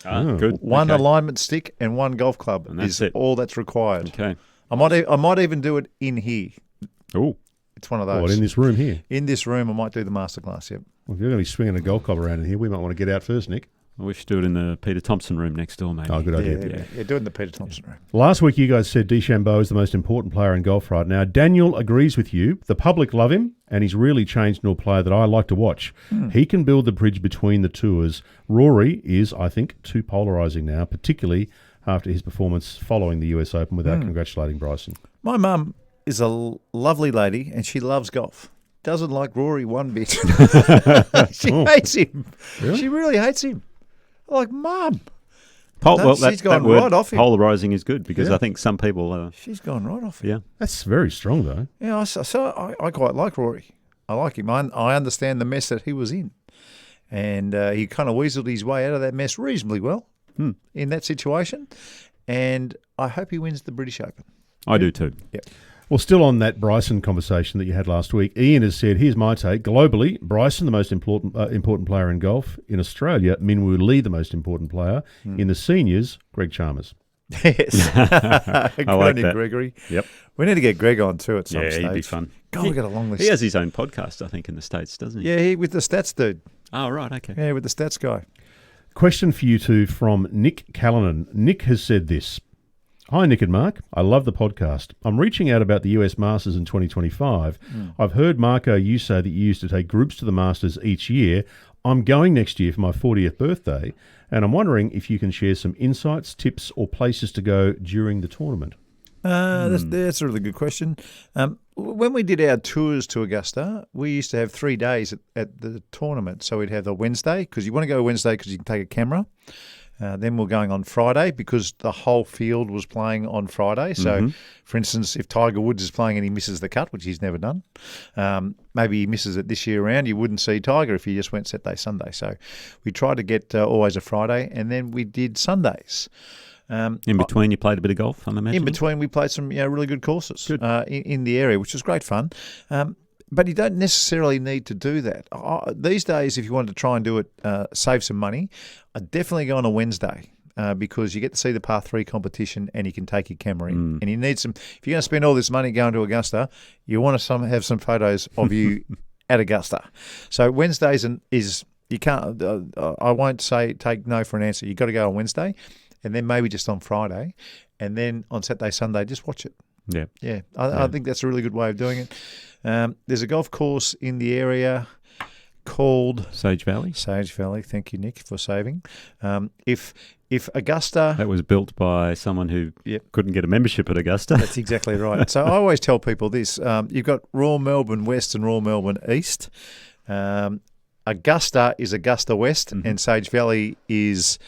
Good. One alignment stick and one golf club is all that's required. Okay. I might even do it in here. Ooh. It's one of those. What, in this room here? In this room, I might do the masterclass, yep. Well, if you're going to be swinging a golf club around in here, we might want to get out first, Nick. We should do it in the Peter Thompson room next door, maybe. Oh, good idea. Yeah, do it in the Peter Thompson room. Last week, you guys said DeChambeau is the most important player in golf right now. Daniel agrees with you. The public love him, and he's really changed into a player that I like to watch. He can build the bridge between the tours. Rory is, I think, too polarising now, particularly after his performance following the US Open without congratulating Bryson. My mum is a lovely lady, and she loves golf. Doesn't like Rory one bit. She hates him. Really? She really hates him. Like, Mum. She's gone right off him. Polarising is good because I think some people... she's gone right off him. Yeah. That's very strong, though. Yeah, I quite like Rory. I like him. I understand the mess that he was in. And he kind of weaseled his way out of that mess reasonably well in that situation. And I hope he wins the British Open. I do too. Yep. Well, still on that Bryson conversation that you had last week, Ian has said, here's my take. Globally, Bryson, the most important player in golf. In Australia, Minwoo Lee, the most important player. In the seniors, Greg Chalmers. Yes. I like that. Gregory. Yep. We need to get Greg on too at some stage. Yeah, he'd be fun. God, we got a long list. He has his own podcast, I think, in the States, doesn't he? Yeah, he with the stats dude. Oh, right, okay. Yeah, with the stats guy. Question for you two from Nick Callanan. Nick has said this. Hi, Nick and Mark. I love the podcast. I'm reaching out about the US Masters in 2025. I've heard, Marco, you say that you used to take groups to the Masters each year. I'm going next year for my 40th birthday, and I'm wondering if you can share some insights, tips, or places to go during the tournament. That's a really good question. When we did our tours to Augusta, we used to have 3 days at the tournament. So we'd have the Wednesday, because you want to go Wednesday because you can take a camera. Then we're going on Friday because the whole field was playing on Friday. So, for instance, if Tiger Woods is playing and he misses the cut, which he's never done, maybe he misses it this year around, you wouldn't see Tiger if he just went Saturday, Sunday. So we tried to get always a Friday, and then we did Sundays. In between, you played a bit of golf, I'm imagining? In between, we played some really good courses in the area, which was great fun. But you don't necessarily need to do that. These days, if you wanted to try and do it, save some money, I'd definitely go on a Wednesday because you get to see the par 3 competition and you can take your camera in. And you need some. If you're going to spend all this money going to Augusta, you want to have some photos of you at Augusta. So Wednesdays is you can't. I won't take no for an answer. You've got to go on Wednesday, and then maybe just on Friday, and then on Saturday, Sunday, just watch it. Yeah. I think that's a really good way of doing it. There's a golf course in the area called Sage Valley. Sage Valley. Thank you, Nick, for saving. If Augusta, that was built by someone who couldn't get a membership at Augusta. That's exactly right. So I always tell people this: you've got Royal Melbourne West and Royal Melbourne East. Augusta is Augusta West, and Sage Valley is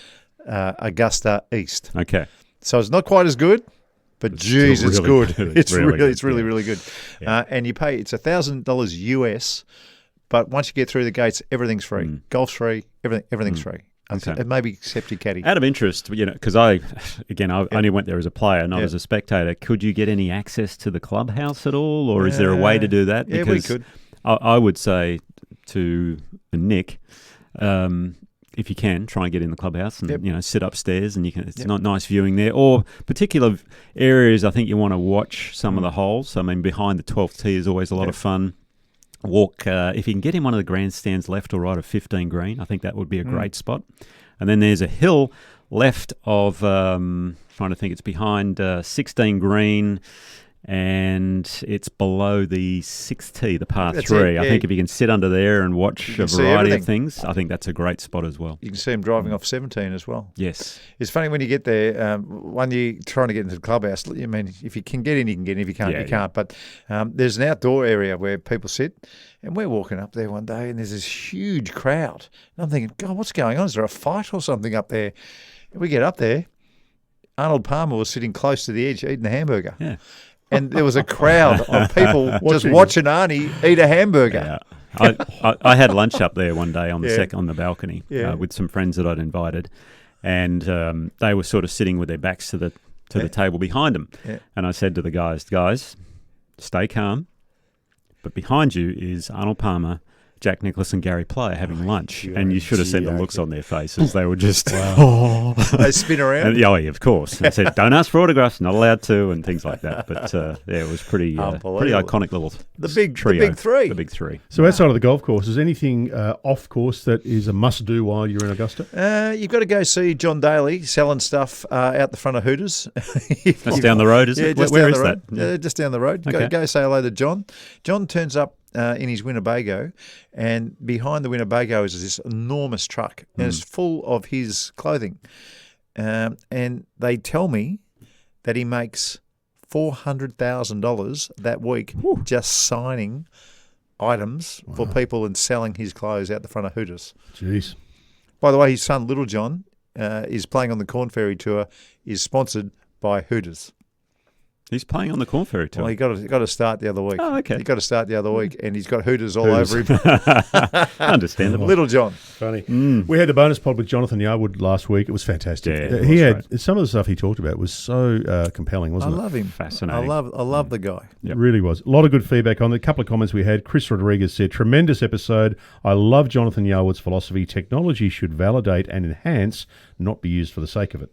Augusta East. Okay. So it's not quite as good. But geez, it's good. It's really, really good. Yeah. And you pay, it's $1,000 US, but once you get through the gates, everything's free. Golf's free, everything's free. Okay. It maybe except your caddy. Out of interest, because I only went there as a player, not as a spectator. Could you get any access to the clubhouse at all, or is there a way to do that? Yeah, we could. I would say to Nick, if you can, try and get in the clubhouse and sit upstairs, and you can. It's not nice viewing there. Or particular areas, I think you want to watch some of the holes. I mean, behind the 12th tee is always a lot of fun. Walk if you can get in one of the grandstands left or right of 15 green. I think that would be a great spot. And then there's a hill left of trying to think. It's behind 16 green. And it's below the 6th tee, the par 3. I think if you can sit under there and watch a variety of things, I think that's a great spot as well. You can see them driving off 17 as well. Yes. It's funny when you get there, when you're trying to get into the clubhouse, I mean, if you can get in, you can get in. If you can't, you can't. But there's an outdoor area where people sit, and we're walking up there one day, and there's this huge crowd. And I'm thinking, God, what's going on? Is there a fight or something up there? And we get up there. Arnold Palmer was sitting close to the edge eating a hamburger. Yeah. And there was a crowd of people just watching Arnie eat a hamburger. Yeah. I had lunch up there one day on the balcony with some friends that I'd invited, and they were sort of sitting with their backs to the table behind them. Yeah. And I said to the guys, stay calm, but behind you is Arnold Palmer, Jack Nicklaus and Gary Player having lunch, and you should have seen the looks on their faces. They were just, They spin around? And, of course. I said, don't ask for autographs, not allowed to, and things like that. But, it was pretty iconic little trio. The big three. So outside of the golf course, is anything off course that is a must-do while you're in Augusta? You've got to go see John Daly selling stuff out the front of Hooters. That's down the road, is it? Where is that? Yeah. Just down the road. Okay. Go say hello to John. John turns up in his Winnebago, and behind the Winnebago is this enormous truck, and it's full of his clothing. And they tell me that he makes $400,000 that week just signing items for people and selling his clothes out the front of Hooters. Jeez. By the way, his son Little John is playing on the Corn Ferry Tour, is sponsored by Hooters. He's playing on the Corn Ferry Tour. Well, he got to start the other week. Oh, okay. He got to start the other week, and he's got Hooters all over him. Understandable. Little John. Funny. We had the bonus pod with Jonathan Yarwood last week. It was fantastic. Yeah, he had some of the stuff he talked about was so compelling, wasn't it? I love him. Fascinating. I love the guy. It really was. A lot of good feedback on it. A couple of comments we had. Chris Rodriguez said, tremendous episode. I love Jonathan Yarwood's philosophy. Technology should validate and enhance, not be used for the sake of it.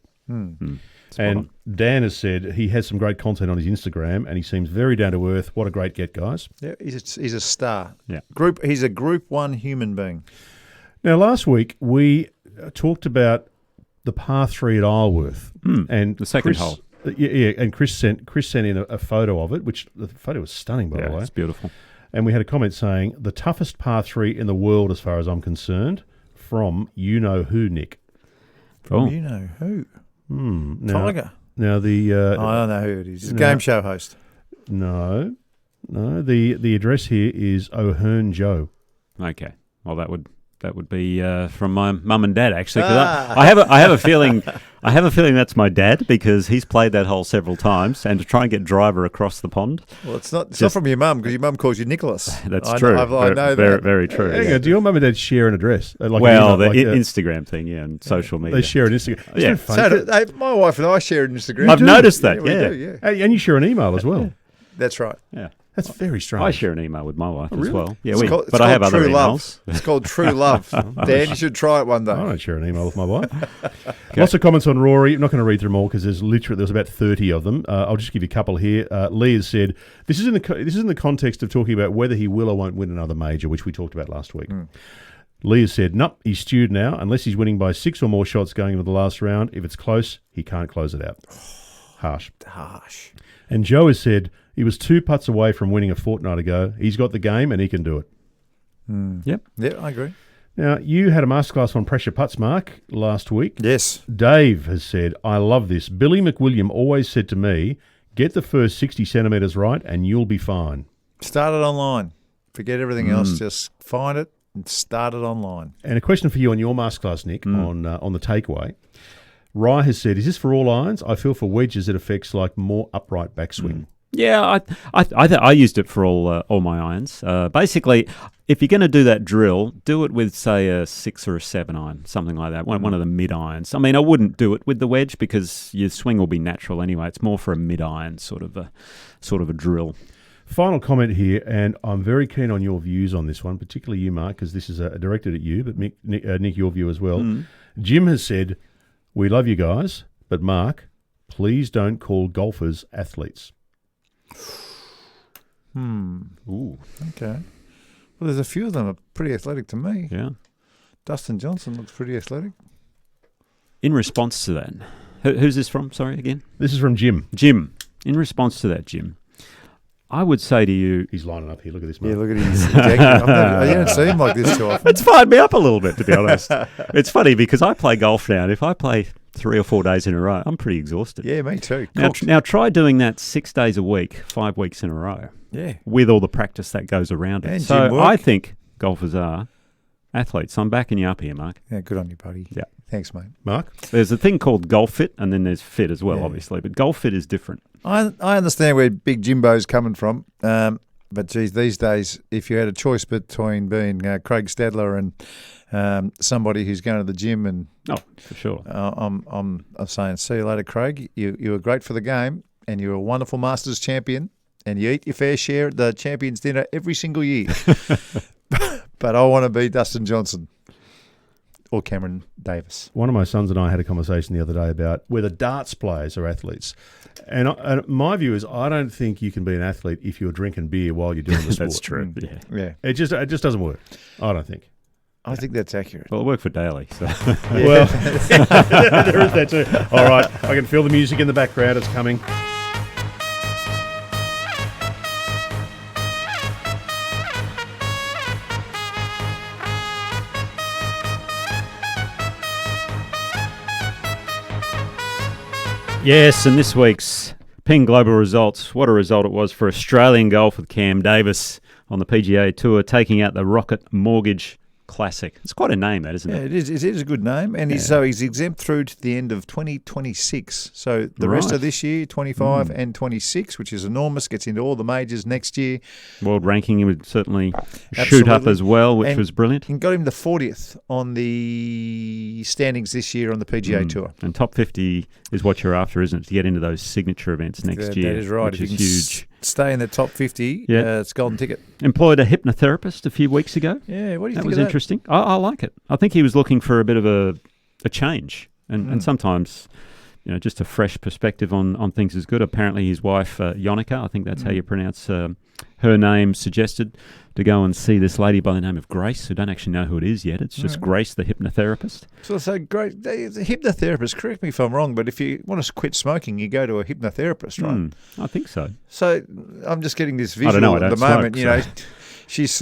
And Dan has said he has some great content on his Instagram and he seems very down to earth. What a great get, guys. Yeah, he's a star. Yeah. He's a Group 1 human being. Now, last week we talked about the par 3 at Isleworth. And the second hole. Yeah, and Chris sent in a photo of it, which the photo was stunning, by the way. It's beautiful. And we had a comment saying, the toughest par 3 in the world as far as I'm concerned, from you-know-who, Nick. You know who? Tiger. Now I don't know who it is. He's a game show host. No. The address here is O'Hearn Joe. Okay. Well, that would be from my mum and dad, actually. 'Cause I have a feeling that's my dad, because he's played that hole several times, and to try and get driver across the pond. Well, it's not from your mum, because your mum calls you Nicholas. That's true. I know very, that. very true. Hang on, do your mum and dad share an address? The Instagram thing, and social media. They share an Instagram. Yeah. So my wife and I share an Instagram. I've noticed that. We Yeah. do. And you share an email as well. That's right. Yeah. That's very strange. I share an email with my wife as well. Yeah, But I have other True emails. Love. It's called True Love. Dan, you should try it one day. I don't share an email with my wife. Lots of comments on Rory. I'm not going to read through them all because there's about 30 of them. I'll just give you a couple here. Lee has said, this is in the context of talking about whether he will or won't win another major, which we talked about last week. Lee has said, nope, he's stewed now. Unless he's winning by 6 or more shots going into the last round. If it's close, he can't close it out. Harsh. And Joe has said, he was 2 putts away from winning a fortnight ago. He's got the game and he can do it. Yep. Yeah, I agree. Now, you had a masterclass on pressure putts, Mark, last week. Yes. Dave has said, I love this. Billy McWilliam always said to me, get the first 60 centimetres right and you'll be fine. Start it online. Forget everything else. Just find it and start it online. And a question for you on your masterclass, Nick, on the takeaway. Rye has said, is this for all irons? I feel for wedges it affects like more upright backswing. Yeah, I used it for all my irons. Basically, if you're going to do that drill, do it with, say, a 6 or a 7 iron, something like that, one of the mid irons. I mean, I wouldn't do it with the wedge because your swing will be natural anyway. It's more for a mid iron sort of a drill. Final comment here, and I'm very keen on your views on this one, particularly you, Mark, because this is directed at you, but Nick, your view as well. Jim has said, we love you guys, but Mark, please don't call golfers athletes. Ooh. Okay. Well, there's a few of them are pretty athletic to me. Yeah. Dustin Johnson looks pretty athletic. In response to that, who's this from? Sorry, again? This is from Jim. Jim. In response to that, Jim, I would say to you... He's lining up here. Look at this, Mark. Yeah, look at his jacket. I don't see him like this too often. It's fired me up a little bit, to be honest. It's funny because I play golf now, and if I play 3 or 4 days in a row, I'm pretty exhausted. Yeah, me too. Now try doing that 6 days a week, 5 weeks in a row. Yeah. With all the practice that goes around it. And so I think golfers are athletes. I'm backing you up here, Mark. Yeah, good on you, buddy. Yeah. Thanks, mate. Mark? There's a thing called golf fit, and then there's fit as well, obviously. But golf fit is different. I understand where Big Jimbo's coming from, but geez, these days, if you had a choice between being Craig Stadler and somebody who's going to the gym, and for sure, I'm saying, see you later, Craig. You were great for the game, and you're a wonderful Masters champion, and you eat your fair share at the Champions Dinner every single year. But I want to be Dustin Johnson. Or Cameron Davis. One of my sons and I had a conversation the other day about whether darts players are athletes. And my view is I don't think you can be an athlete if you're drinking beer while you're doing the sport. That's true. Yeah. It just doesn't work. I don't think. I think that's accurate. Well, it worked for Daly. So. Well, there is that too. All right. I can feel the music in the background. It's coming. Yes, and this week's Ping Global results. What a result it was for Australian golf with Cam Davis on the PGA Tour, taking out the Rocket Mortgage Classic. It's quite a name, that, isn't it? Yeah, it is. It is a good name. And he's exempt through to the end of 2026. So the rest of this year, 25 and 26, which is enormous, gets into all the majors next year. World ranking would certainly shoot up as well, which was brilliant. And got him the 40th on the standings this year on the PGA Tour. And top 50 is what you're after, isn't it, to get into those signature events next year? That is right. Which is huge. Stay in the top 50, it's golden ticket. Employed a hypnotherapist a few weeks ago. Yeah, what do you think of that? That was interesting. I like it. I think he was looking for a bit of a change. And sometimes, just a fresh perspective on things is good. Apparently his wife, Yonica, I think that's how you pronounce her name, suggested to go and see this lady by the name of Grace, who don't actually know who it is yet. It's just Grace, the hypnotherapist. So great. The hypnotherapist, correct me if I'm wrong, but if you want to quit smoking, you go to a hypnotherapist, right? I think so. So I'm just getting this visual at the moment. She's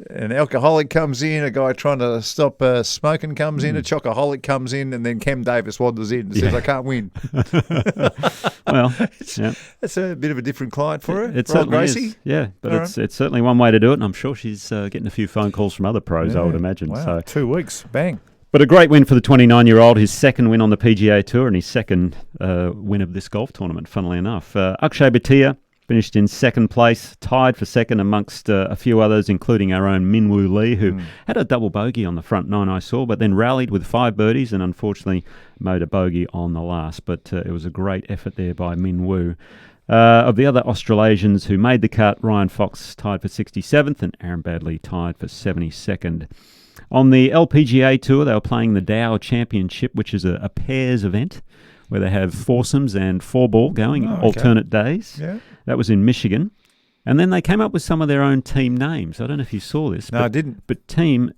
an alcoholic comes in, a guy trying to stop smoking comes in, a chocoholic comes in, and then Cam Davis wanders in and says, "I can't win." Well, that's a bit of a different client for her. It certainly Gracie. is. Yeah, but it's certainly one way to do it, and I'm sure she's getting a few phone calls from other pros, I would imagine. Wow, so 2 weeks, bang. But a great win for the 29-year-old, his second win on the PGA Tour and his second win of this golf tournament, funnily enough. Akshay Bhatia finished in second place, tied for second amongst a few others, including our own Minwoo Lee, who had a double bogey on the front nine, I saw, but then rallied with 5 birdies and unfortunately made a bogey on the last. But it was a great effort there by Minwoo. Of the other Australasians who made the cut, Ryan Fox tied for 67th and Aaron Baddeley tied for 72nd. On the LPGA Tour, they were playing the Dow Championship, which is a pairs event where they have foursomes and 4-ball going alternate days. Yeah. That was in Michigan. And then they came up with some of their own team names. I don't know if you saw this. No, I didn't. But Team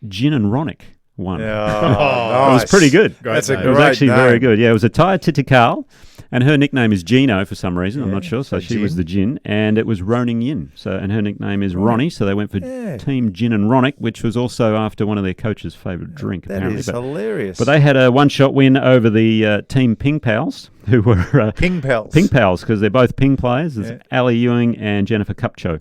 Gin and Ronick won. Yeah. It was pretty good. That's a great It was actually name. very good. Yeah, it was a Taya Titikal, and her nickname is Gino for some reason. I'm not sure. So she was the Gin, and it was Roning Yin. And her nickname is Ronnie. So they went for Team Gin and Ronick, which was also after one of their coaches' favourite drink. That apparently. is hilarious. But they had a one-shot win over the Team Ping Pals, who were Ping Pals. Ping Pals, because they're both Ping players. There's Ali Ewing and Jennifer Kupcho.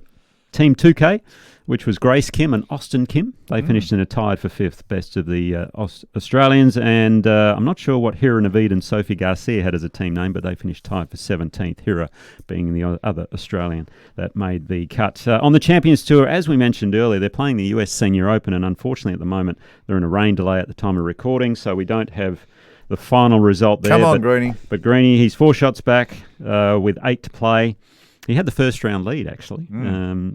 Team 2K, which was Grace Kim and Austin Kim. They finished in a tied for 5th, best of the Australians. And I'm not sure what Hira Naveed and Sophie Garcia had as a team name, but they finished tied for 17th, Hira being the other Australian that made the cut. On the Champions Tour, as we mentioned earlier, they're playing the US Senior Open, and unfortunately at the moment they're in a rain delay at the time of recording, so we don't have the final result there. Come on, Greenie. But Greenie, he's 4 shots back with 8 to play. He had the first round lead, actually.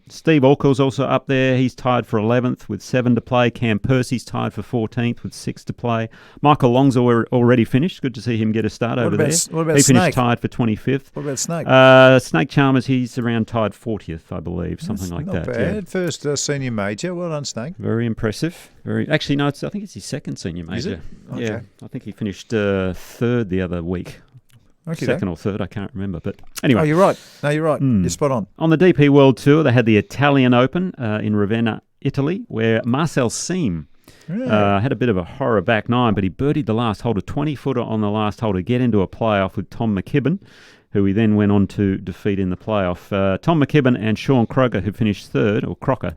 Steve Orkel's also up there. He's tied for 11th with 7 to play. Cam Percy's tied for 14th with 6 to play. Michael Long's already finished. Good to see him get a start over there. What about He Snake? finished tied for 25th. What about Snake? Snake Chalmers, he's around tied 40th, I believe, something like Not that. bad. Yeah. First senior major. Well done, Snake. Very impressive. Actually, no, I think it's his second senior major. Is it? Okay. Yeah, I think he finished 3rd the other week. Okay, Second or third, I can't remember. But anyway. Oh, you're right. No, you're right. You're spot on. On the DP World Tour, they had the Italian Open in Ravenna, Italy, where Marcel Siem had a bit of a horror back nine, but he birdied the last hole, a 20-footer on the last hole to get into a playoff with Tom McKibben, who he then went on to defeat in the playoff. Tom McKibben and Sean Crocker, who finished Crocker,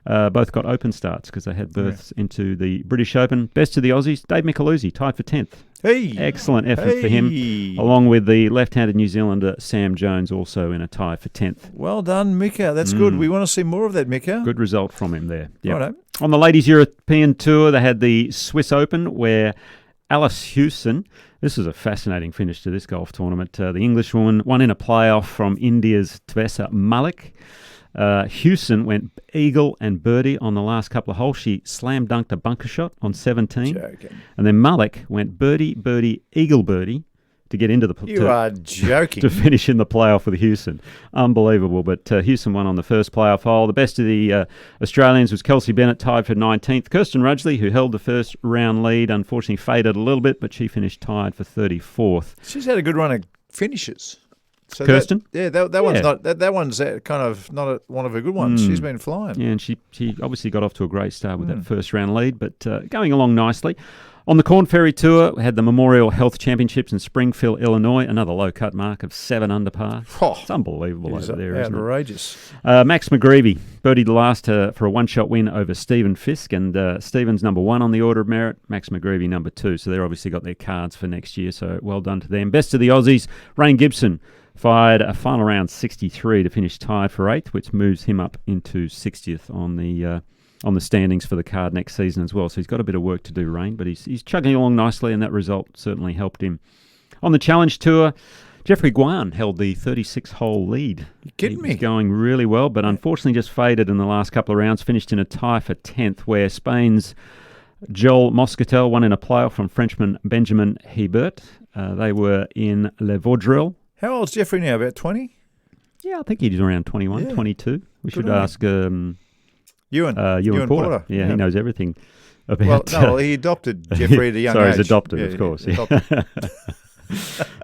both got open starts because they had berths into the British Open. Best of the Aussies, Dave Micheluzzi, tied for 10th. Hey! Excellent effort for him, along with the left-handed New Zealander Sam Jones, also in a tie for 10th. Well done, Mika. That's good. We want to see more of that, Mika. Good result from him there. Yep. Righto. On the Ladies European Tour, they had the Swiss Open, where Alice Hewson, this is a fascinating finish to this golf tournament. The Englishwoman won in a playoff from India's Tvesa Malik. Hewson went eagle and birdie on the last couple of holes. She slam dunked a bunker shot on 17. Joking. And then Malik went birdie, eagle birdie to get into the You are joking. to finish in the playoff with Hewson. Unbelievable. But Hewson won on the first playoff hole. The best of the Australians was Kelsey Bennett, tied for 19th. Kirsten Rudgley, who held the first round lead, unfortunately faded a little bit, but she finished tied for 34th. She's had a good run of finishes. So Kirsten? That one's not that one's kind of not one of her good ones. She's been flying. Yeah, and she obviously got off to a great start with that first round lead, but going along nicely. On the Corn Ferry Tour, we had the Memorial Health Championships in Springfield, Illinois, another low-cut mark of 7 under par. Oh, it's unbelievable over there, isn't it? Outrageous. Max McGreevy birdied the last for a one-shot win over Stephen Fisk, and Stephen's number 1 on the order of merit, Max McGreevy number 2. So they've obviously got their cards for next year, so well done to them. Best of the Aussies, Rain Gibson fired a final round 63 to finish tied for 8th, which moves him up into 60th on the standings for the card next season as well. So he's got a bit of work to do, Rain, but he's chugging along nicely, and that result certainly helped him. On the Challenge Tour, Jeffrey Guan held the 36-hole lead. You kidding me? He's going really well, but unfortunately just faded in the last couple of rounds, finished in a tie for 10th, where Spain's Joel Moscatel won in a playoff from Frenchman Benjamin Hebert. They were in Le Vaudreuil. How old's Jeffrey now, about 20? Yeah, I think he's around 21, 22. We should ask... Ewan Porter. Yeah, he knows everything about... Well, he adopted Jeffrey at a young age. Sorry, he's adopted, of course.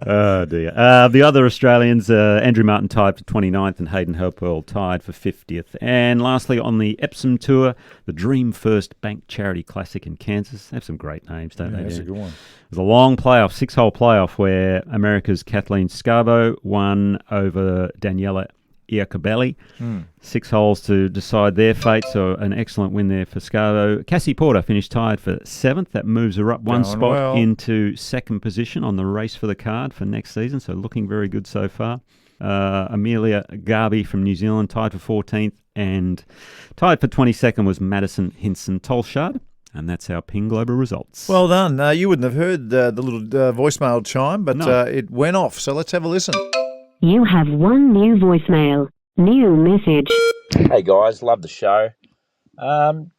Oh, dear. The other Australians, Andrew Martin tied for 29th and Hayden Hopewell tied for 50th. And lastly, on the Epsom Tour, the Dream First Bank Charity Classic in Kansas. They have some great names, don't they? That's a good one. It was a long playoff, 6-hole playoff, where America's Kathleen Scavo won over Daniela Iacobelli. 6 holes to decide their fate, so an excellent win there for Scavo. Cassie Porter finished tied for 7th. That moves her up one spot into 2nd position on the race for the card for next season, so looking very good so far. Amelia Garby from New Zealand tied for 14th, and tied for 22nd was Madison Hinson Tolshard. And that's our Ping Global results. Well done. You wouldn't have heard the little voicemail chime, but it went off, so let's have a listen. You have one new voicemail. New message. Hey guys, love the show.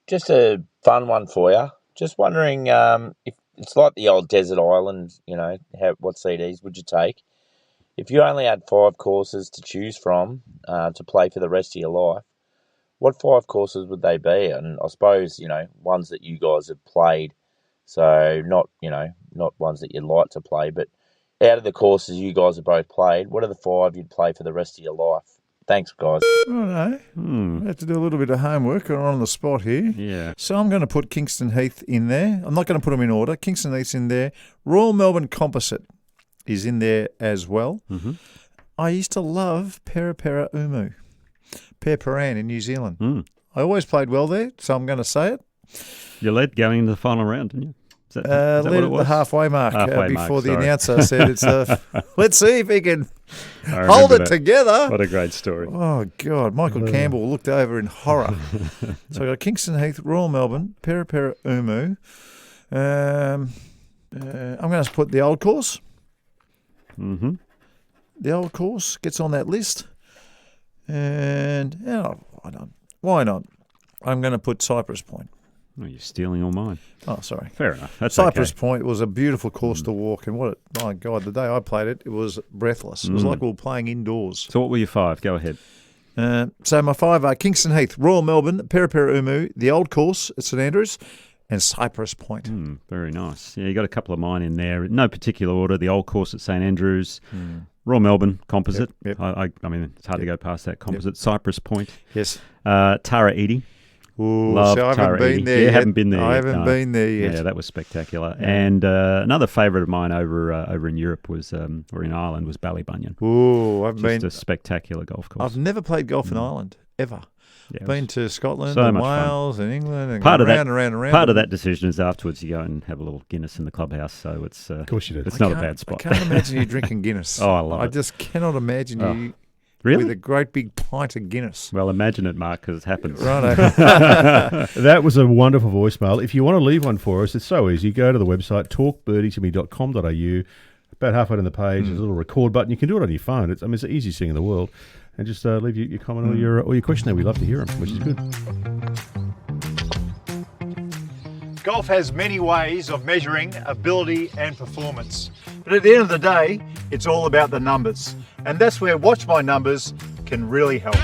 Just a fun one for you. Just wondering if it's like the old desert island, what CDs would you take? If you only had 5 courses to choose from to play for the rest of your life, what 5 courses would they be? And I suppose, ones that you guys have played. So not ones that you'd like to play, but out of the courses you guys have both played, what are the 5 you'd play for the rest of your life? Thanks, guys. I have to do a little bit of homework on the spot here. Yeah. So I'm going to put Kingston Heath in there. I'm not going to put them in order. Kingston Heath's in there. Royal Melbourne Composite is in there as well. Mm-hmm. I used to love Pera Umu, Peran in New Zealand. I always played well there, so I'm going to say it. You led going into the final round, didn't you? Is that led what it at was? the halfway mark before the sorry. announcer said it's let's see if he can hold it together. What a great story. Oh, God. Michael Campbell looked over in horror. So I got Kingston Heath, Royal Melbourne, Pera Umu. I'm going to put the old course. Mm-hmm. The old course gets on that list. And why not? I'm going to put Cypress Point. Oh, you're stealing all mine. Oh, sorry. Fair enough. That's Cypress okay. Point was a beautiful course to walk, and my God, the day I played it, it was breathless. It was like we were playing indoors. So what were your 5? Go ahead. So my 5 are Kingston Heath, Royal Melbourne, Pera Umu, the old course at St Andrews, and Cypress Point. Very nice. Yeah, you got a couple of mine in there. No particular order. The old course at St Andrews, Royal Melbourne Composite. Yep. I mean, it's hard to go past that Composite. Cypress Point. Yes. Tara Edie. Ooh, Love so I haven't Tara been Edie. there You yet. haven't been there I yet. haven't been there yet. Yeah, that was spectacular. Yeah. And another favourite of mine over in Europe was, or in Ireland, was Ballybunion. Ooh, I've Just been a spectacular golf course. I've never played golf in Ireland, ever. Yeah, Been to Scotland so and much Wales and England and part of around that, and around and around. Part of that decision is afterwards you go and have a little Guinness in the clubhouse, so it's Of course you do. It's not a bad spot. I can't imagine you drinking Guinness. Oh, I love it. I just cannot imagine you Really? with a great big pint of Guinness. Well, imagine it, Mark, because it happens. Righto. That was a wonderful voicemail. If you want to leave one for us, it's so easy. Go to the website, talkbirdie2me.com.au. About halfway down the page, there's a little record button. You can do it on your phone. It's the easiest thing in the world. And just leave your comment or your question there. We love to hear them, which is good. Golf has many ways of measuring ability and performance. But at the end of the day, it's all about the numbers. And that's where Watch My Numbers can really help.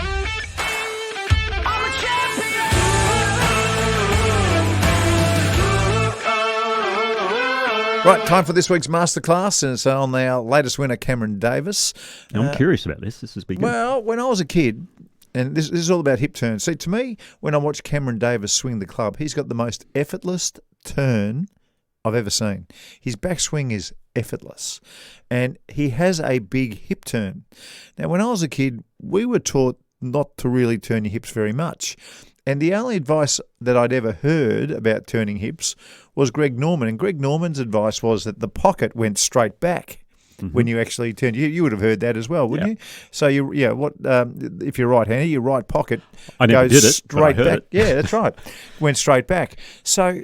Right, time for this week's masterclass, and it's on our latest winner, Cameron Davis. I'm curious about this. This has been good. Well, when I was a kid, and this is all about hip turns. See, to me, when I watch Cameron Davis swing the club, he's got the most effortless turn I've ever seen. His backswing is effortless, and he has a big hip turn. Now, when I was a kid, we were taught not to really turn your hips very much. And the only advice that I'd ever heard about turning hips was Greg Norman. And Greg Norman's advice was that the pocket went straight back when you actually turned. You would have heard that as well, wouldn't you? So, if you're right-handed, your right pocket goes straight back. Yeah, that's right. Went straight back. So,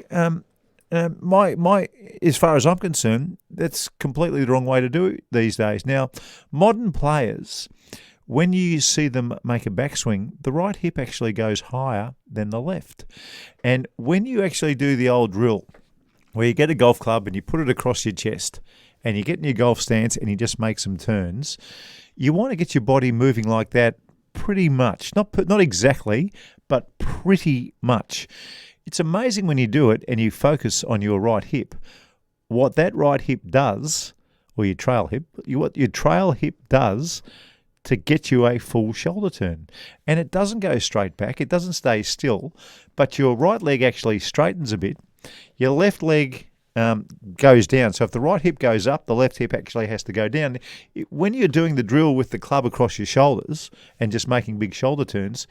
my as far as I'm concerned, that's completely the wrong way to do it these days. Now, modern players, when you see them make a backswing, the right hip actually goes higher than the left. And when you actually do the old drill, where you get a golf club and you put it across your chest and you get in your golf stance and you just make some turns, you want to get your body moving like that pretty much. Not exactly, but pretty much. It's amazing when you do it and you focus on your right hip, what that right hip does, or your trail hip, what your trail hip does to get you a full shoulder turn. And it doesn't go straight back, it doesn't stay still, but your right leg actually straightens a bit. Your left leg goes down. So if the right hip goes up, the left hip actually has to go down. When you're doing the drill with the club across your shoulders and just making big shoulder turns,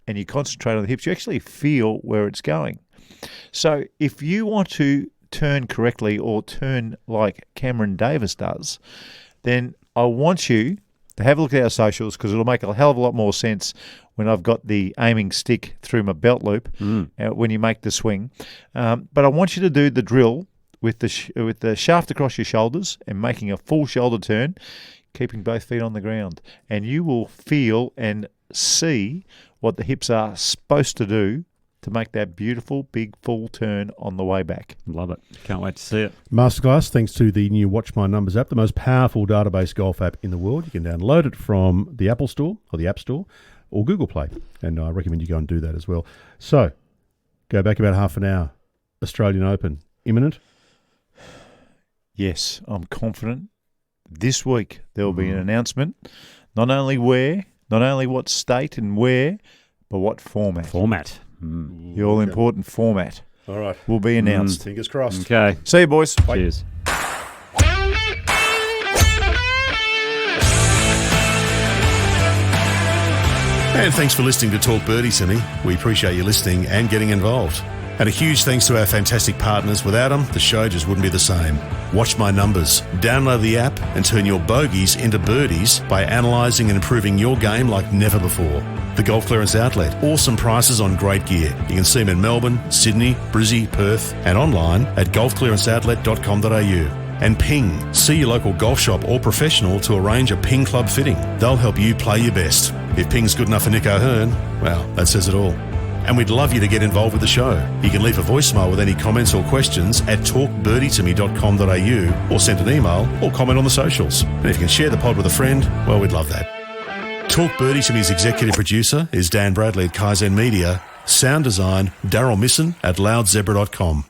and you concentrate on the hips, you actually feel where it's going. So if you want to turn correctly or turn like Cameron Davis does, then I want you to have a look at our socials, because it'll make a hell of a lot more sense when I've got the aiming stick through my belt loop when you make the swing. But I want you to do the drill with the shaft across your shoulders and making a full shoulder turn, keeping both feet on the ground. And you will feel and see what the hips are supposed to do to make that beautiful, big, full turn on the way back. Love it. Can't wait to see it. Masterclass, thanks to the new Watch My Numbers app, the most powerful database golf app in the world. You can download it from the Apple Store or the App Store or Google Play, and I recommend you go and do that as well. So, go back about half an hour. Australian Open, imminent? Yes, I'm confident. This week there will be an announcement, not only where, not only what state and where, but what format. The all-important format. All right. Will be announced. Fingers crossed. Okay. See you, boys. Bye. Cheers. And thanks for listening to Talk Birdie to me. We appreciate you listening and getting involved. And a huge thanks to our fantastic partners. Without them, the show just wouldn't be the same. Watch My Numbers. Download the app and turn your bogeys into birdies by analysing and improving your game like never before. The Golf Clearance Outlet. Awesome prices on great gear. You can see them in Melbourne, Sydney, Brizzy, Perth, and online at golfclearanceoutlet.com.au. And Ping. See your local golf shop or professional to arrange a Ping Club fitting. They'll help you play your best. If Ping's good enough for Nick O'Hearn, well, that says it all. And we'd love you to get involved with the show. You can leave a voicemail with any comments or questions at talkbirdie2me.com.au or send an email or comment on the socials. And if you can share the pod with a friend, well, we'd love that. Talk Birdie to Me's executive producer is Dan Bradley at Kaizen Media. Sound design, Daryl Misson at loudzebra.com.